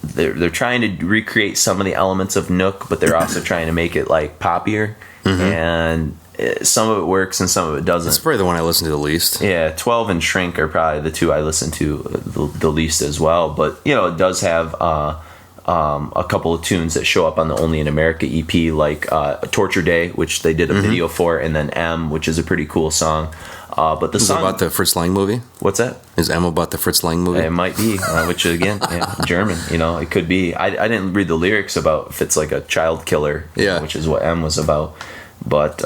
they're trying to recreate some of the elements of Nook, but they're also trying to make it like poppier, and some of it works and some of it doesn't. It's probably the one I listen to the least. Yeah, 12 and Shrink are probably the two I listen to the least as well, but it does have a couple of tunes that show up on the Only in America EP, like Torture Day, which they did a video for, and then M, which is a pretty cool song. But the song about the Fritz Lang movie? What's that? Is M about the Fritz Lang movie? It might be, which again, German. It could be. I didn't read the lyrics about if it's like a child killer, which is what M was about. But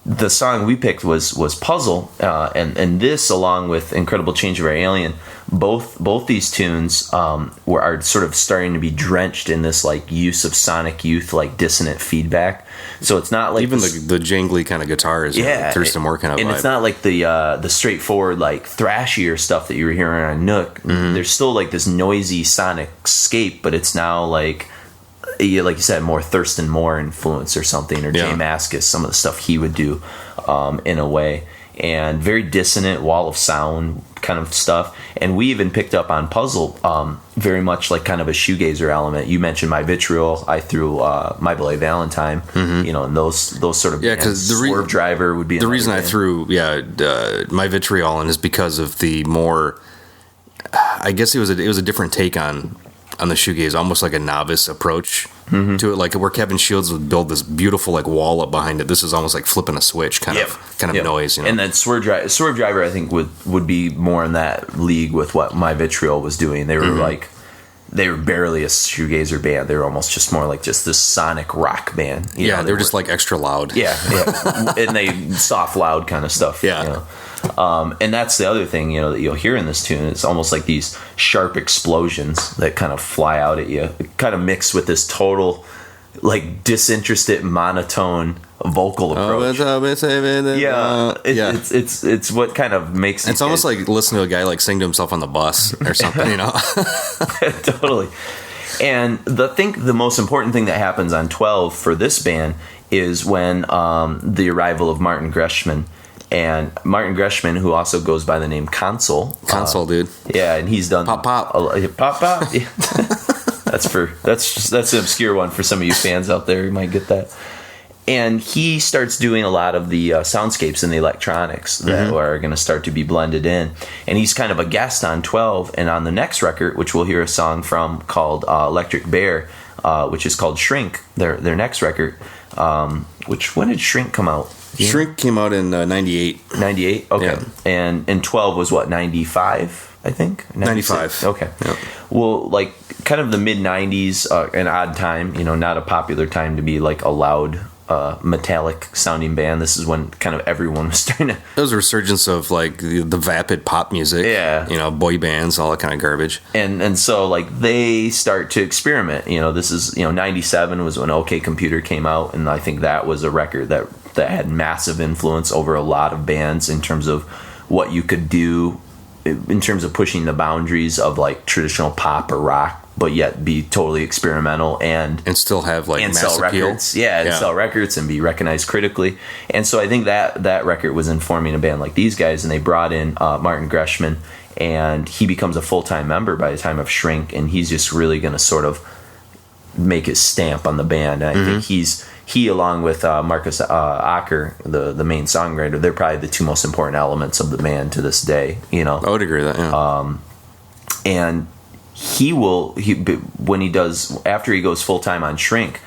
the song we picked was Puzzle, and this, along with Incredible Change of Our Alien, both these tunes are sort of starting to be drenched in this like use of sonic youth, like dissonant feedback. So it's not like even the jangly kind of guitars, Thurston Moore kind of and vibe. it's not like the straightforward like thrashier stuff that you were hearing on Nook. There's still like this noisy sonic scape, but it's now like you said, more Thurston Moore influence or something, or Jay Mascis, some of the stuff he would do in a way, and very dissonant wall of sound kind of stuff. And we even picked up on Puzzle very much like kind of a shoegazer element. You mentioned My Vitriol, I threw My Belay Valentine, and those sort of because the Swerve Driver would be the reason band. I threw My Vitriol in is because of the more, I guess it was a different take on the shoegaze, almost like a novice approach to it, like where Kevin Shields would build this beautiful like wall up behind it. This is almost like flipping a switch kind of noise, And then Swerve Driver I think would be more in that league with what My Vitriol was doing. They were they were barely a shoegazer band. They were almost just more like just this sonic rock band. They were just like extra loud. And they soft loud kind of stuff. And that's the other thing, that you'll hear in this tune. It's almost like these sharp explosions that kind of fly out at you, kind of mixed with this total, like, disinterested, monotone vocal approach. It's what kind of makes it's almost like listening to a guy like sing to himself on the bus or something, Totally. And the most important thing that happens on 12 for this band is when the arrival of Martin Greshman. And Martin Greshman, who also goes by the name Console, dude. Yeah, and he's done pop. Pop. Yeah. That's an obscure one for some of you fans out there. You might get that. And he starts doing a lot of the soundscapes and the electronics that are going to start to be blended in. And he's kind of a guest on 12. And on the next record, which we'll hear a song from called Electric Bear, which is called Shrink, their next record. When did Shrink come out? Shrink came out in 98. 98? Okay. Yeah. And 12 was what, 95, I think? 95. Okay. Yep. Well, like, kind of the mid-90s, an odd time, not a popular time to be, like, a loud, metallic-sounding band. This is when kind of everyone was starting to... There was a resurgence of, like, the vapid pop music. Yeah. Boy bands, all that kind of garbage. And so, like, they start to experiment. This is, 97 was when OK Computer came out, and I think that was a record that had massive influence over a lot of bands in terms of what you could do in terms of pushing the boundaries of like traditional pop or rock, but yet be totally experimental and still have like and mass sell appeal. Records. Sell records and be recognized critically. And so I think that record was informing a band like these guys, and they brought in Martin Greshman, and he becomes a full-time member by the time of Shrink, and he's just really going to sort of make his stamp on the band. And I think he along with Marcus Acker, the main songwriter, they're probably the two most important elements of the band to this day. I would agree with that. Yeah. And when he does, after he goes full time on Shrink,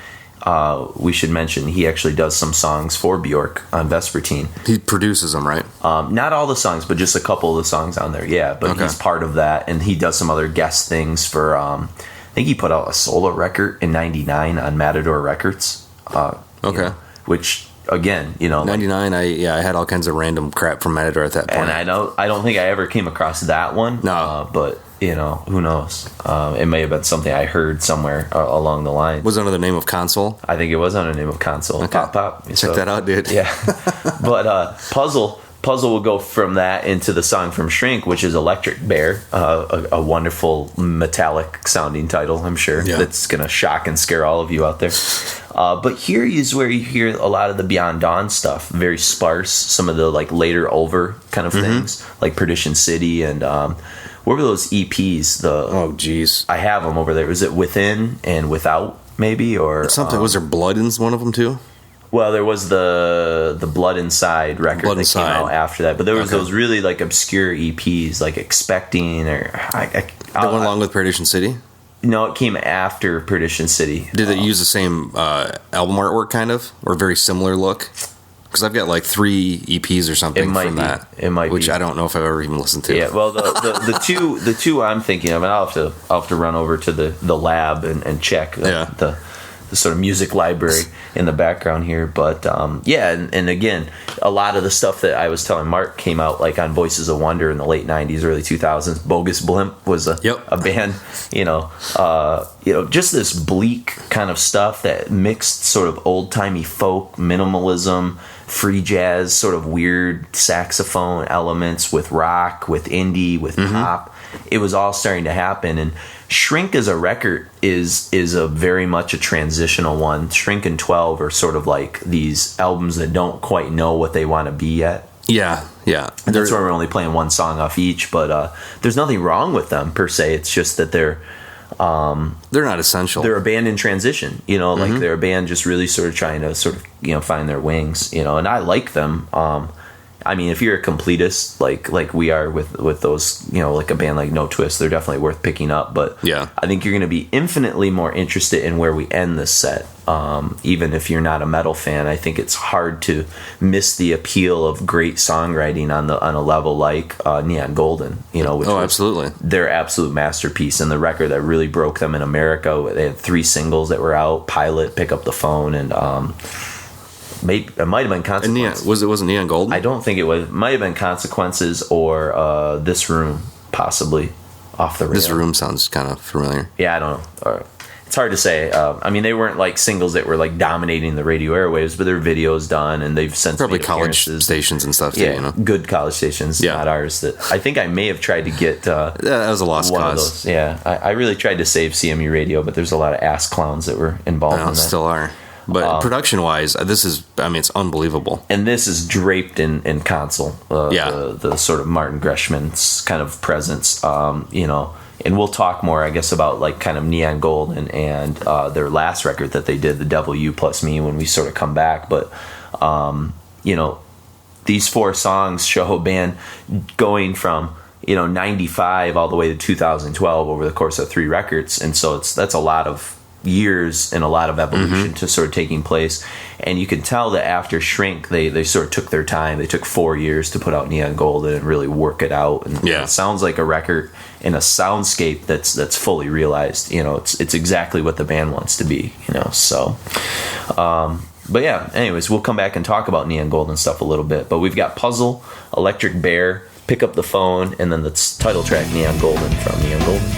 we should mention he actually does some songs for Bjork on Vespertine. He produces them, right? Not all the songs, but just a couple of the songs on there. Yeah, but Okay. he's part of that, and he does some other guest things for. I think he put out a solo record in '99 on Matador Records. Okay. Which again, 99. I had all kinds of random crap from Matador at that point. and I don't think I ever came across that one. No. But who knows? It may have been something I heard somewhere along the line. Was it under the name of Console? I think it was under the name of Console. Okay. Pop. Check that out, dude. Yeah. But Puzzle will go from that into the song from Shrink, which is Electric Bear, a wonderful metallic sounding title, I'm sure. Yeah. That's going to shock and scare all of you out there. But here is where you hear a lot of the Beyond Dawn stuff, very sparse, some of the like later over kind of things, like Perdition City and what were those EPs? Oh, geez. I have them over there. Was it Within and Without, maybe? Or Something. Was there Blood in one of them, too? well, there was the Blood Inside record Blood that Inside. came out after that, but there was Okay. those really like obscure EPs, like Expecting or That went along with Perdition City? no, it came after Perdition City. Did it use the same album artwork, kind of? Or very similar look? Because I've got like 3 EPs or something It might from be. that. It might which be. I don't know if I've ever even listened to. Yeah, well, the two I'm thinking of, and I'll have to run over to the lab and check the sort of music library in the background here. But and again, a lot of the stuff that I was telling Mark came out like on Voices of Wonder in the late '90s, early 2000s. Bogus Blimp was a band, just this bleak kind of stuff that mixed sort of old timey folk, minimalism, free jazz, sort of weird saxophone elements with rock, with indie, with pop. It was all starting to happen, and Shrink as a record is a very much a transitional one. Shrink and 12 are sort of like these albums that don't quite know what they want to be yet. Yeah. And that's why we're only playing one song off each, but there's nothing wrong with them per se. It's just that they're not essential. They're a band in transition, like they're a band just really sort of trying to sort of, find their wings, and I like them. I mean, if you're a completist like we are with those, like a band like Notwist, they're definitely worth picking up. But yeah, I think you're going to be infinitely more interested in where we end this set. Even if you're not a metal fan, I think it's hard to miss the appeal of great songwriting on a level like Neon Golden, which was absolutely their absolute masterpiece and the record that really broke them in America. They had 3 singles that were out: Pilot, Pick Up the Phone, and maybe it might have been Consequences. Wasn't Neon Golden? I don't think it was. It might have been Consequences or This Room, possibly off the rail. This Room sounds kind of familiar. Yeah, I don't know. It's hard to say. I mean, they weren't like singles that were like dominating the radio airwaves, but their videos done, and they've since probably made college appearances. stations and stuff too. Yeah, good college stations, not ours. That I think I may have tried to get. That was a lost one cause. Of those. Yeah, I really tried to save CMU radio, but there's a lot of ass clowns that were involved in that. Still are. But production-wise, it's unbelievable. And this is draped in console. The sort of Martin Greshman's kind of presence, And we'll talk more, I guess, about like kind of Neon Gold and their last record that they did, The Devil You Plus Me, when we sort of come back. But, these 4 songs show a band going from, 95 all the way to 2012 over the course of 3 records. And so that's a lot of years and a lot of evolution to sort of taking place, and you can tell that after Shrink they sort of took their time. They took 4 years to put out Neon Golden and really work it out, and it sounds like a record in a soundscape that's fully realized. It's exactly what the band wants to be, so but yeah, anyways, we'll come back and talk about Neon Golden stuff a little bit, but we've got Puzzle, Electric Bear, Pick Up the Phone, and then the title track Neon Golden from Neon Golden.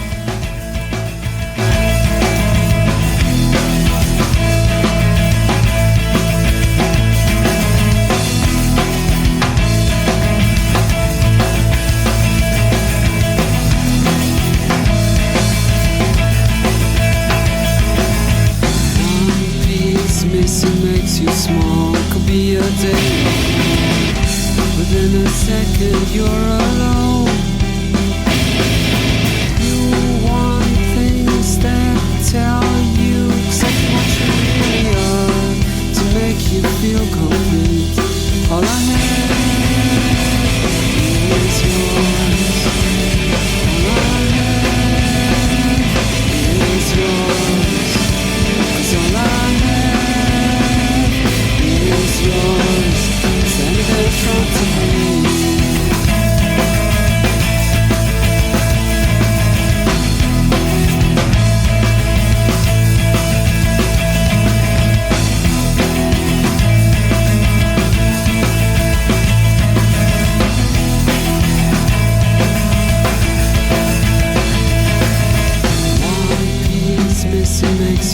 Makes you small, could be a day. Within a second you're alone. You want things that tell you exactly what you really are, to make you feel complete. All I have is yours. All I have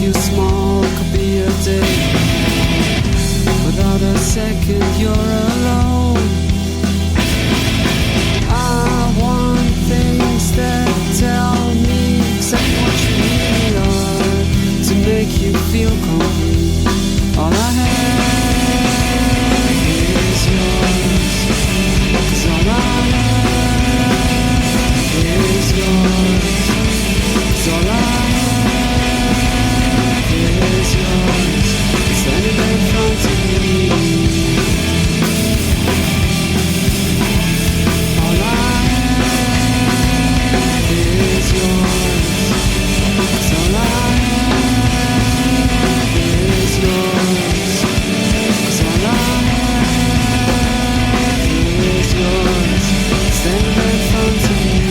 you small could be a day. Without a second you're alone. I want things that tell me exactly what you really are, to make you feel complete. All I have is yours, 'cause all I have is yours, 'cause all I have is yours, standing in front of me. All I have is yours, 'cause all I have is yours, 'cause all I have is yours, standing in front of me.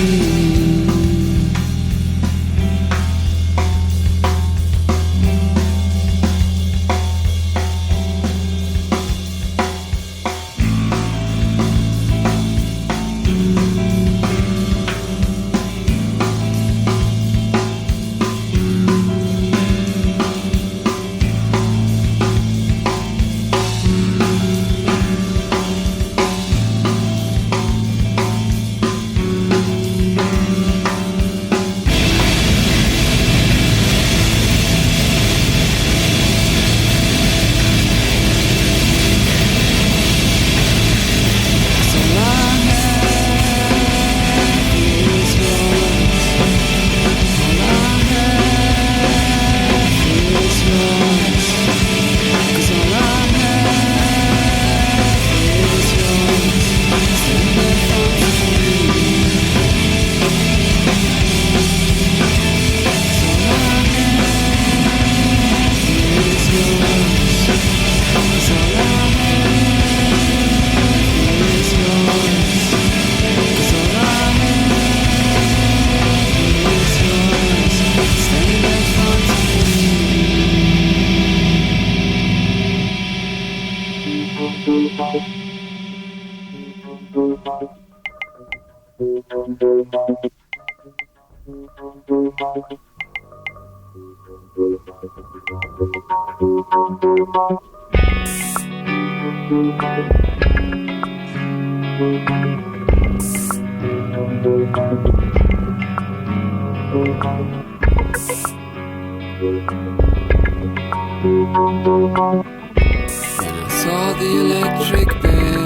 When I saw the electric bear,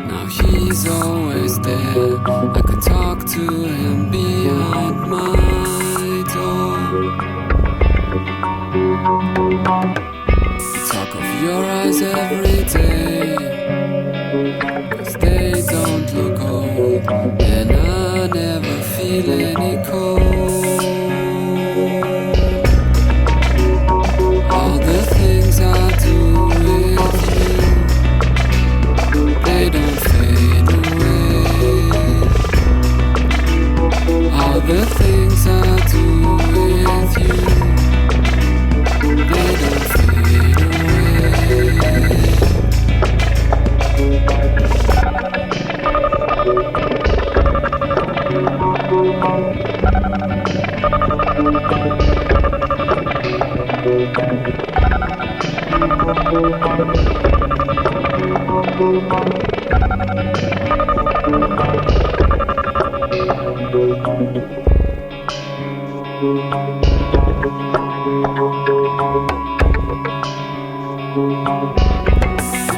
now he's always there. I could talk to him behind my door. Talk of your eyes every day, 'cause they don't look old, and I never feel any cold. All the things I do with you, they don't fade away. All the things I do with you, they don't fade away.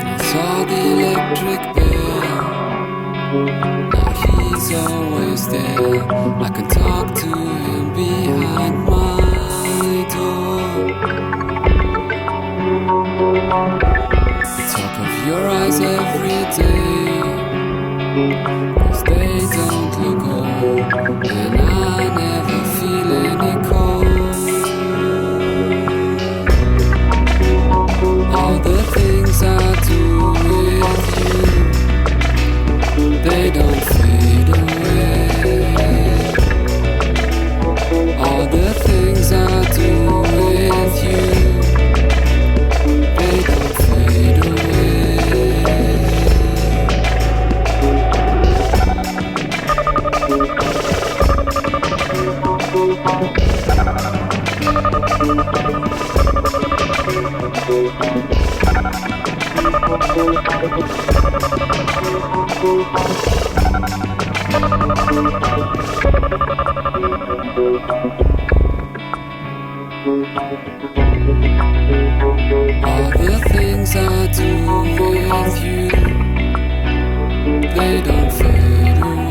I saw the electric bear, now he's always there. I can talk to him behind my door. Talk of your eyes every day, 'cause they don't look old, and I never feel any cold. All the things I do with you, they don't fade away. All the things I do with you, they don't fade away. All the things I do with you, they don't fade away.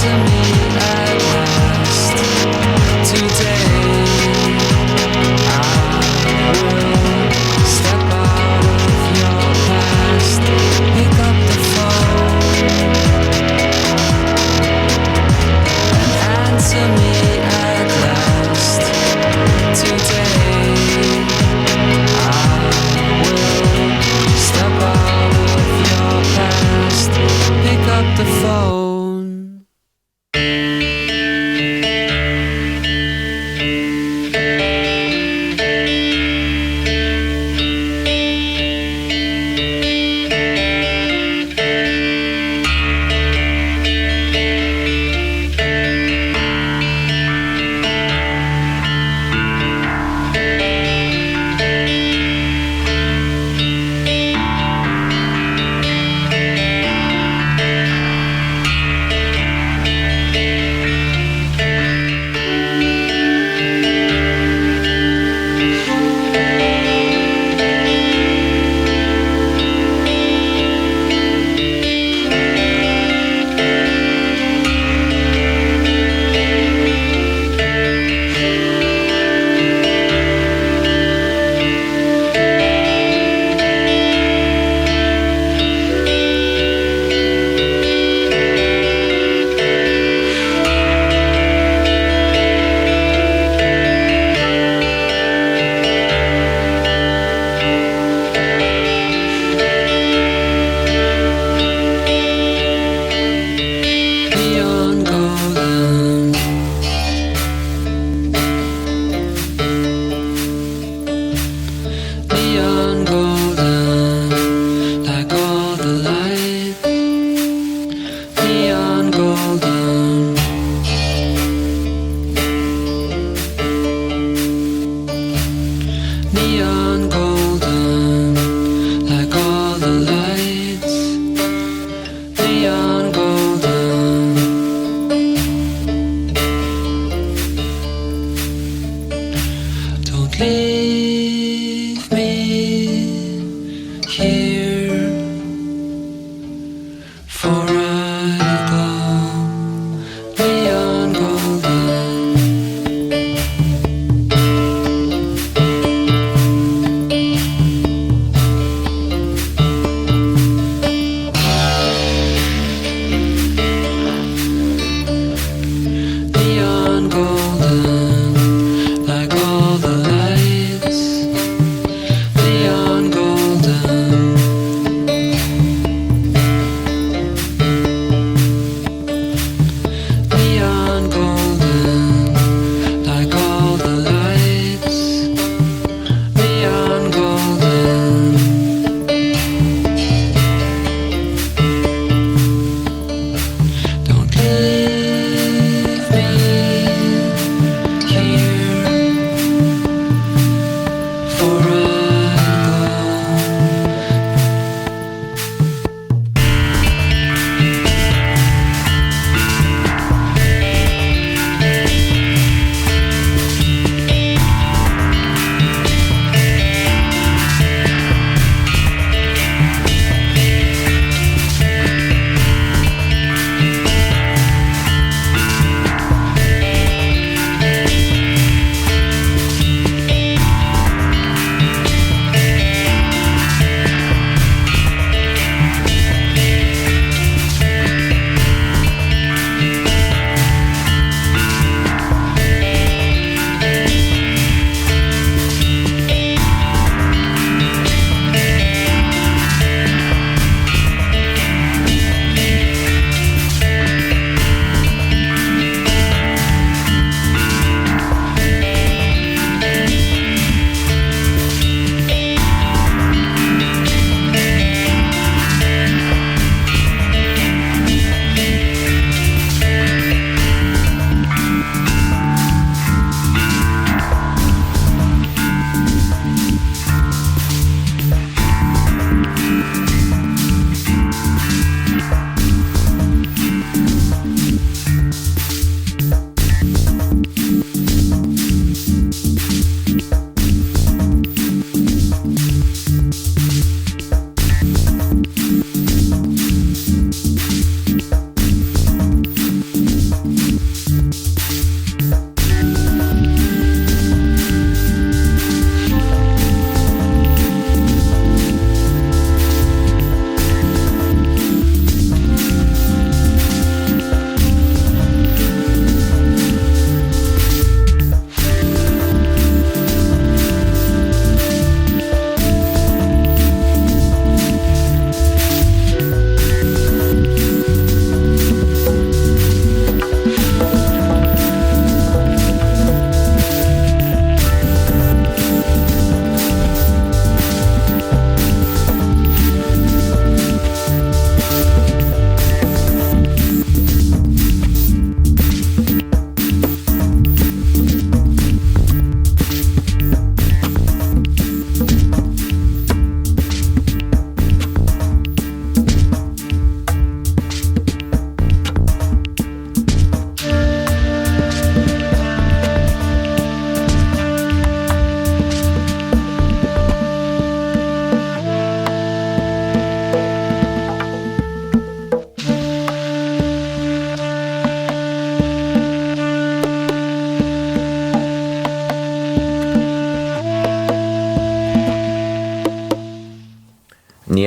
answer me at last. Today I will step out of your past. Pick up the phone and answer me at last. Today I will step out of your past. Pick up the phone.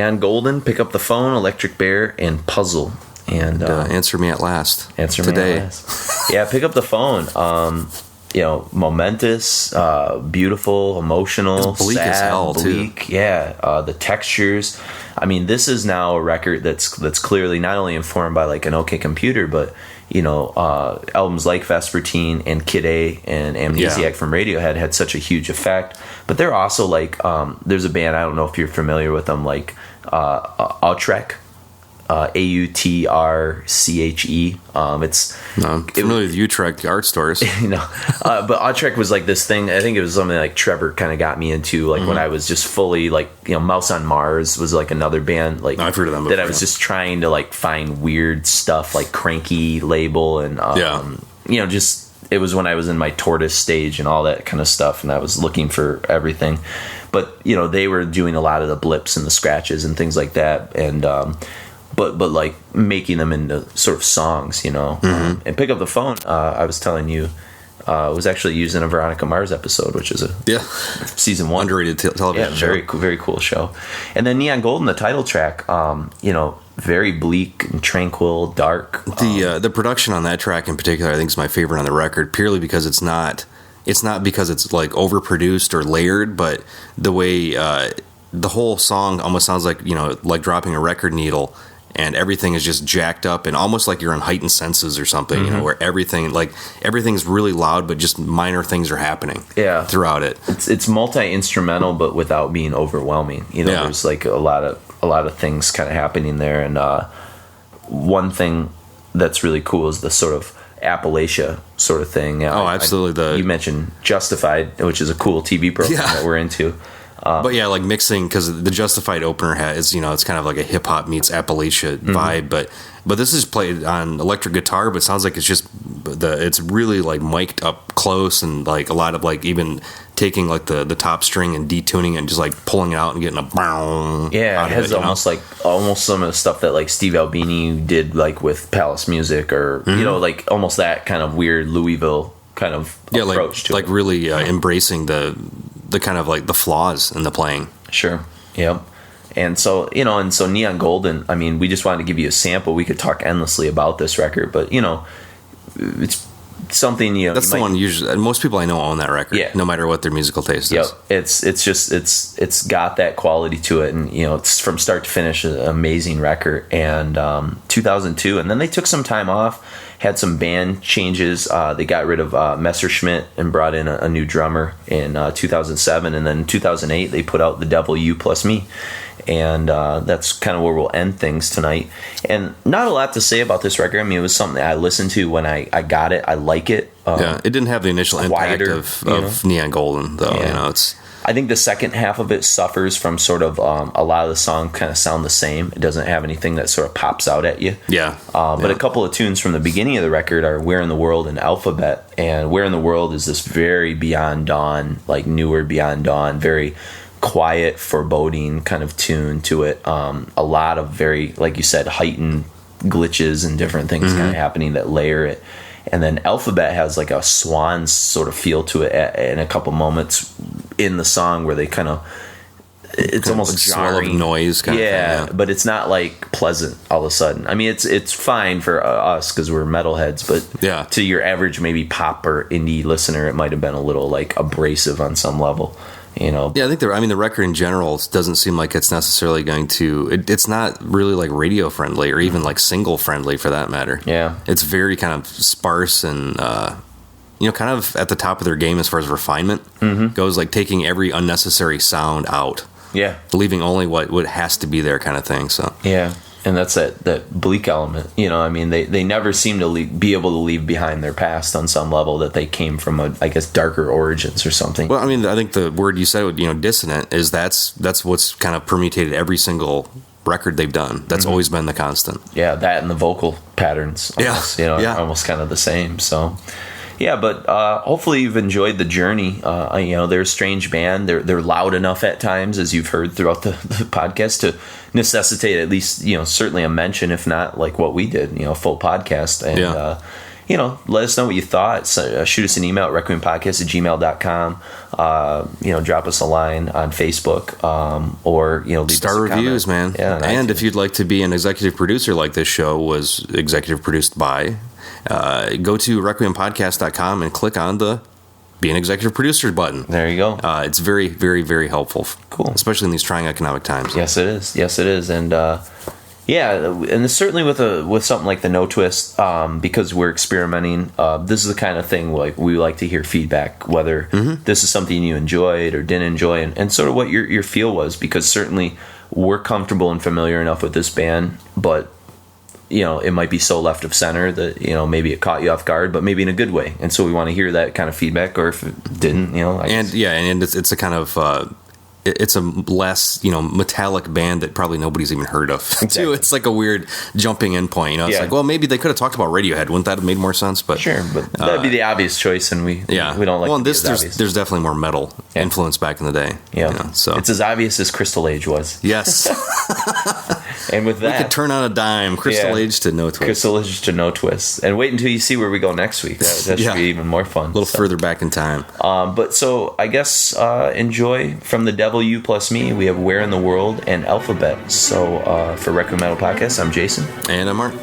Neon Golden, Pick Up the Phone, Electric Bear, and Puzzle. And Answer Me at Last. Answer today. Me at Last. Yeah, Pick Up the Phone. Momentous, beautiful, emotional, it's bleak sad, as hell, bleak. too. Yeah, the textures. I mean, this is now a record that's clearly not only informed by like an OK Computer, but albums like Vespertine and Kid A and Amnesiac from Radiohead had such a huge effect. But they're also like, there's a band, I don't know if you're familiar with them, like Utrecht. Autrche. I'm familiar with Utrecht art stores. But Utrecht was like this thing. I think it was something like Trevor kind of got me into, like when I was just fully like, Mouse on Mars was like another band like I've heard of them before, that I was just trying to like find weird stuff like Cranky label and just it was when I was in my Tortoise stage and all that kind of stuff, and I was looking for everything. But they were doing a lot of the blips and the scratches and things like that, and but like making them into sort of songs, and Pick Up the Phone. I was telling you, was actually used in a Veronica Mars episode, which is a season 1 underrated television show. Very cool show. And then Neon Golden, the title track, very bleak and tranquil, dark. The production on that track in particular, I think, is my favorite on the record, purely because it's not because it's like overproduced or layered, but the way the whole song almost sounds like like dropping a record needle. And everything is just jacked up, and almost like you're on heightened senses or something, where everything's really loud, but just minor things are happening. Throughout it. It's multi-instrumental, but without being overwhelming. There's like a lot of things kind of happening there, and one thing that's really cool is the sort of Appalachia sort of thing. Absolutely. You mentioned Justified, which is a cool TV program that we're into. But yeah, like mixing, because the Justified opener has, it's kind of like a hip hop meets Appalachia vibe, but this is played on electric guitar, but it sounds like it's really like mic'd up close, and like a lot of like even taking like the top string and detuning it and just like pulling it out and getting a bow. Yeah, it has almost some of the stuff that like Steve Albini did like with Palace Music, or like almost that kind of weird Louisville kind of approach to like it. Really embracing the kind of like the flaws in the playing. Sure. Yep. And so Neon Golden, I mean, we just wanted to give you a sample. We could talk endlessly about this record, but it's something, that's the one usually most people I know own that record, no matter what their musical taste is. It's got that quality to it, and it's from start to finish an amazing record. And 2002, and then they took some time off, had some band changes. They got rid of Messerschmitt and brought in a new drummer in 2007, and then in 2008 they put out The Devil, You Plus Me. And that's kind of where we'll end things tonight. And not a lot to say about this record. I mean, it was something I listened to when I got it. I like it. It didn't have the initial impact of Neon Golden, though. It's. I think the second half of it suffers from sort of a lot of the songs kind of sound the same. It doesn't have anything that sort of pops out at you. But a couple of tunes from the beginning of the record are Where in the World and Alphabet. And Where in the World is this very Beyond Dawn, like newer Beyond Dawn, very quiet, foreboding kind of tune to it. A lot of very, like you said, heightened glitches and different things kind of happening that layer it. And then Alphabet has like a swan sort of feel to it in a couple moments in the song where they kind of, it's almost jarring noise kind of thing, but it's not like pleasant all of a sudden. I mean, it's fine for us because we're metalheads, but to your average maybe pop or indie listener, it might have been a little like abrasive on some level. I think the record in general doesn't seem like it's necessarily going to. It's not really like radio friendly or even like single friendly for that matter. It's very kind of sparse and kind of at the top of their game as far as refinement goes, like taking every unnecessary sound out, leaving only what has to be there kind of thing. So and that's that bleak element. I mean, they never seem to be able to leave behind their past on some level, that they came from I guess darker origins or something. Well, I mean, I think the word you said, dissonant, is that's what's kind of permutated every single record they've done. That's always been the constant. That and the vocal patterns almost, almost kind of the same. So but hopefully you've enjoyed the journey. They're a strange band. They're loud enough at times, as you've heard throughout the podcast, to necessitate at least certainly a mention, if not like what we did, a full podcast. And let us know what you thought. So, shoot us an email at requiempodcast@gmail.com. Drop us a line on Facebook, or leave Star us a reviews, comment. man. Yeah, And if you'd like to be an executive producer like this show was executive produced by, go to requiempodcast.com and click on the Be an Executive Producer button. There you go. It's very, very, very helpful. Cool. Especially in these trying economic times. Yes, it is. And and certainly with something like the Notwist, because we're experimenting, this is the kind of thing like we like to hear feedback, whether this is something you enjoyed or didn't enjoy, and sort of what your feel was, because certainly we're comfortable and familiar enough with this band, but it might be so left of center that maybe it caught you off guard, but maybe in a good way, and so we want to hear that kind of feedback. Or if it didn't, and it's a kind of it's a less metallic band that probably nobody's even heard of. Exactly. Too. It's like a weird jumping in point. It's like, well, maybe they could have talked about Radiohead. Wouldn't that have made more sense? But sure, but that'd be the obvious choice, and we don't like. Well, there's definitely more metal influence back in the day. Yeah, so it's as obvious as Crystal Age was. Yes. And with that, we could turn on a dime. Crystal Age to Notwist. Crystal Age to Notwist. And wait until you see where we go next week. That should be even more fun. A little further back in time. But so I guess enjoy From the Devil You Plus Me. We have Where in the World and Alphabet. So for Requiem Metal Podcast, I'm Jason. And I'm Mark.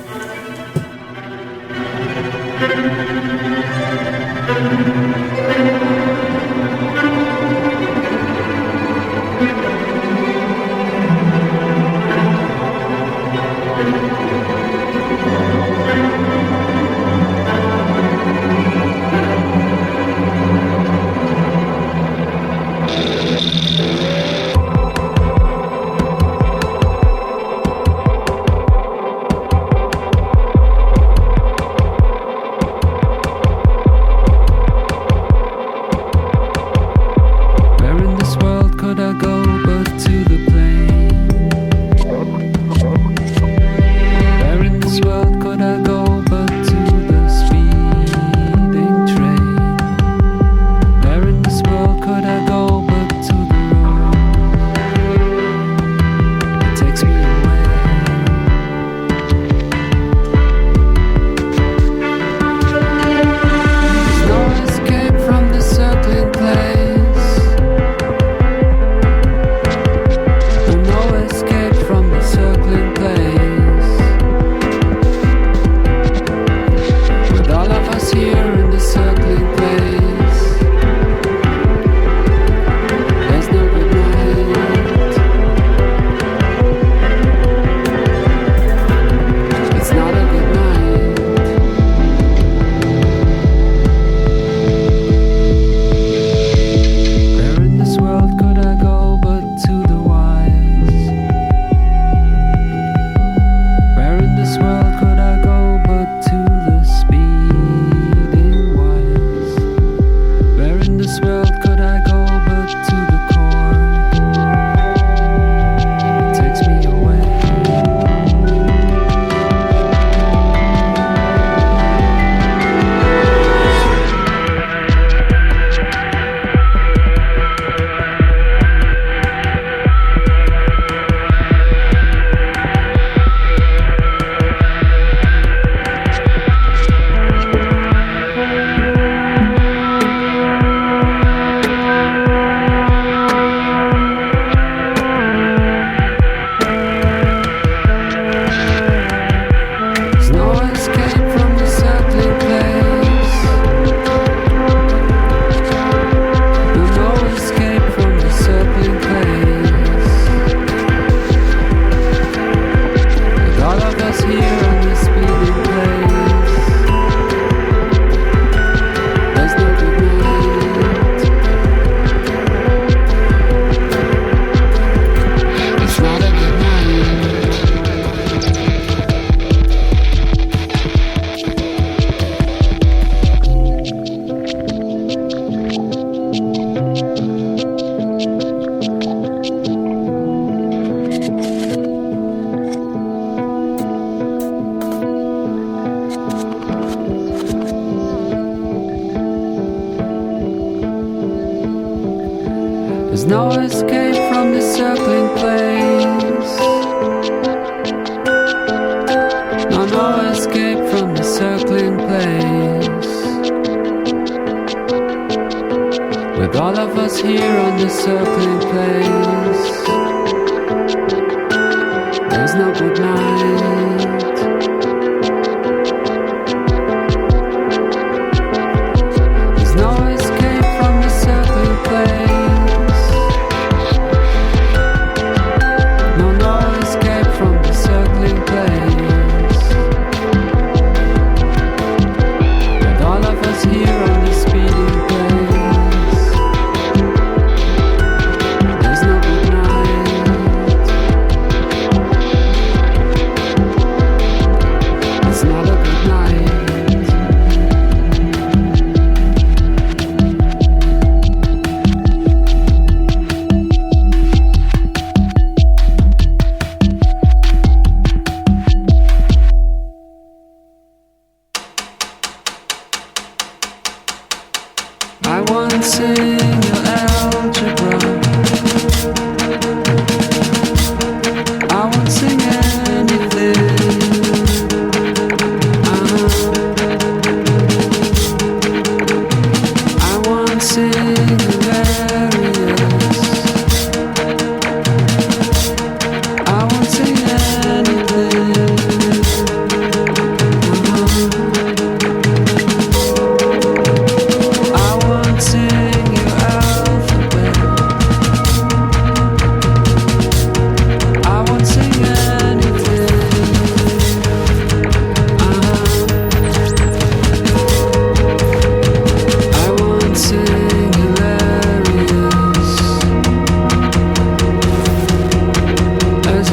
no escape from the circling place. No escape from the circling place. all of us here on the circling place. There's no good night. There's no escape from the circling place. No escape from the circling place. With all of us here on the speeding place. There's no good night. It's not a good night. I want single algebra. I won't sing anything. I want singularities. I won't sing anything. I won't sing your alphabet. I won't sing anything. I want singularities. As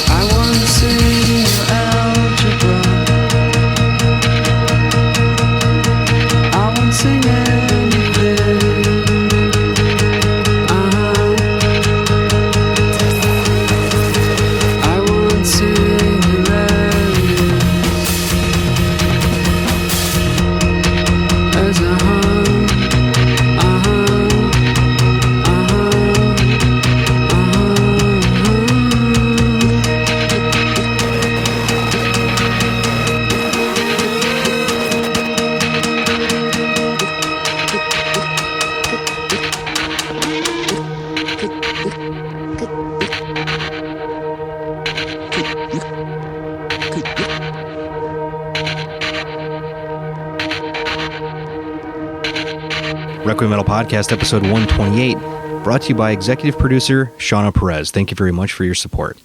I want single algebra. I won't sing anything. I want singularities. As Requiem Metal Podcast, episode 128, brought to you by executive producer Shawna Perez. Thank you very much for your support.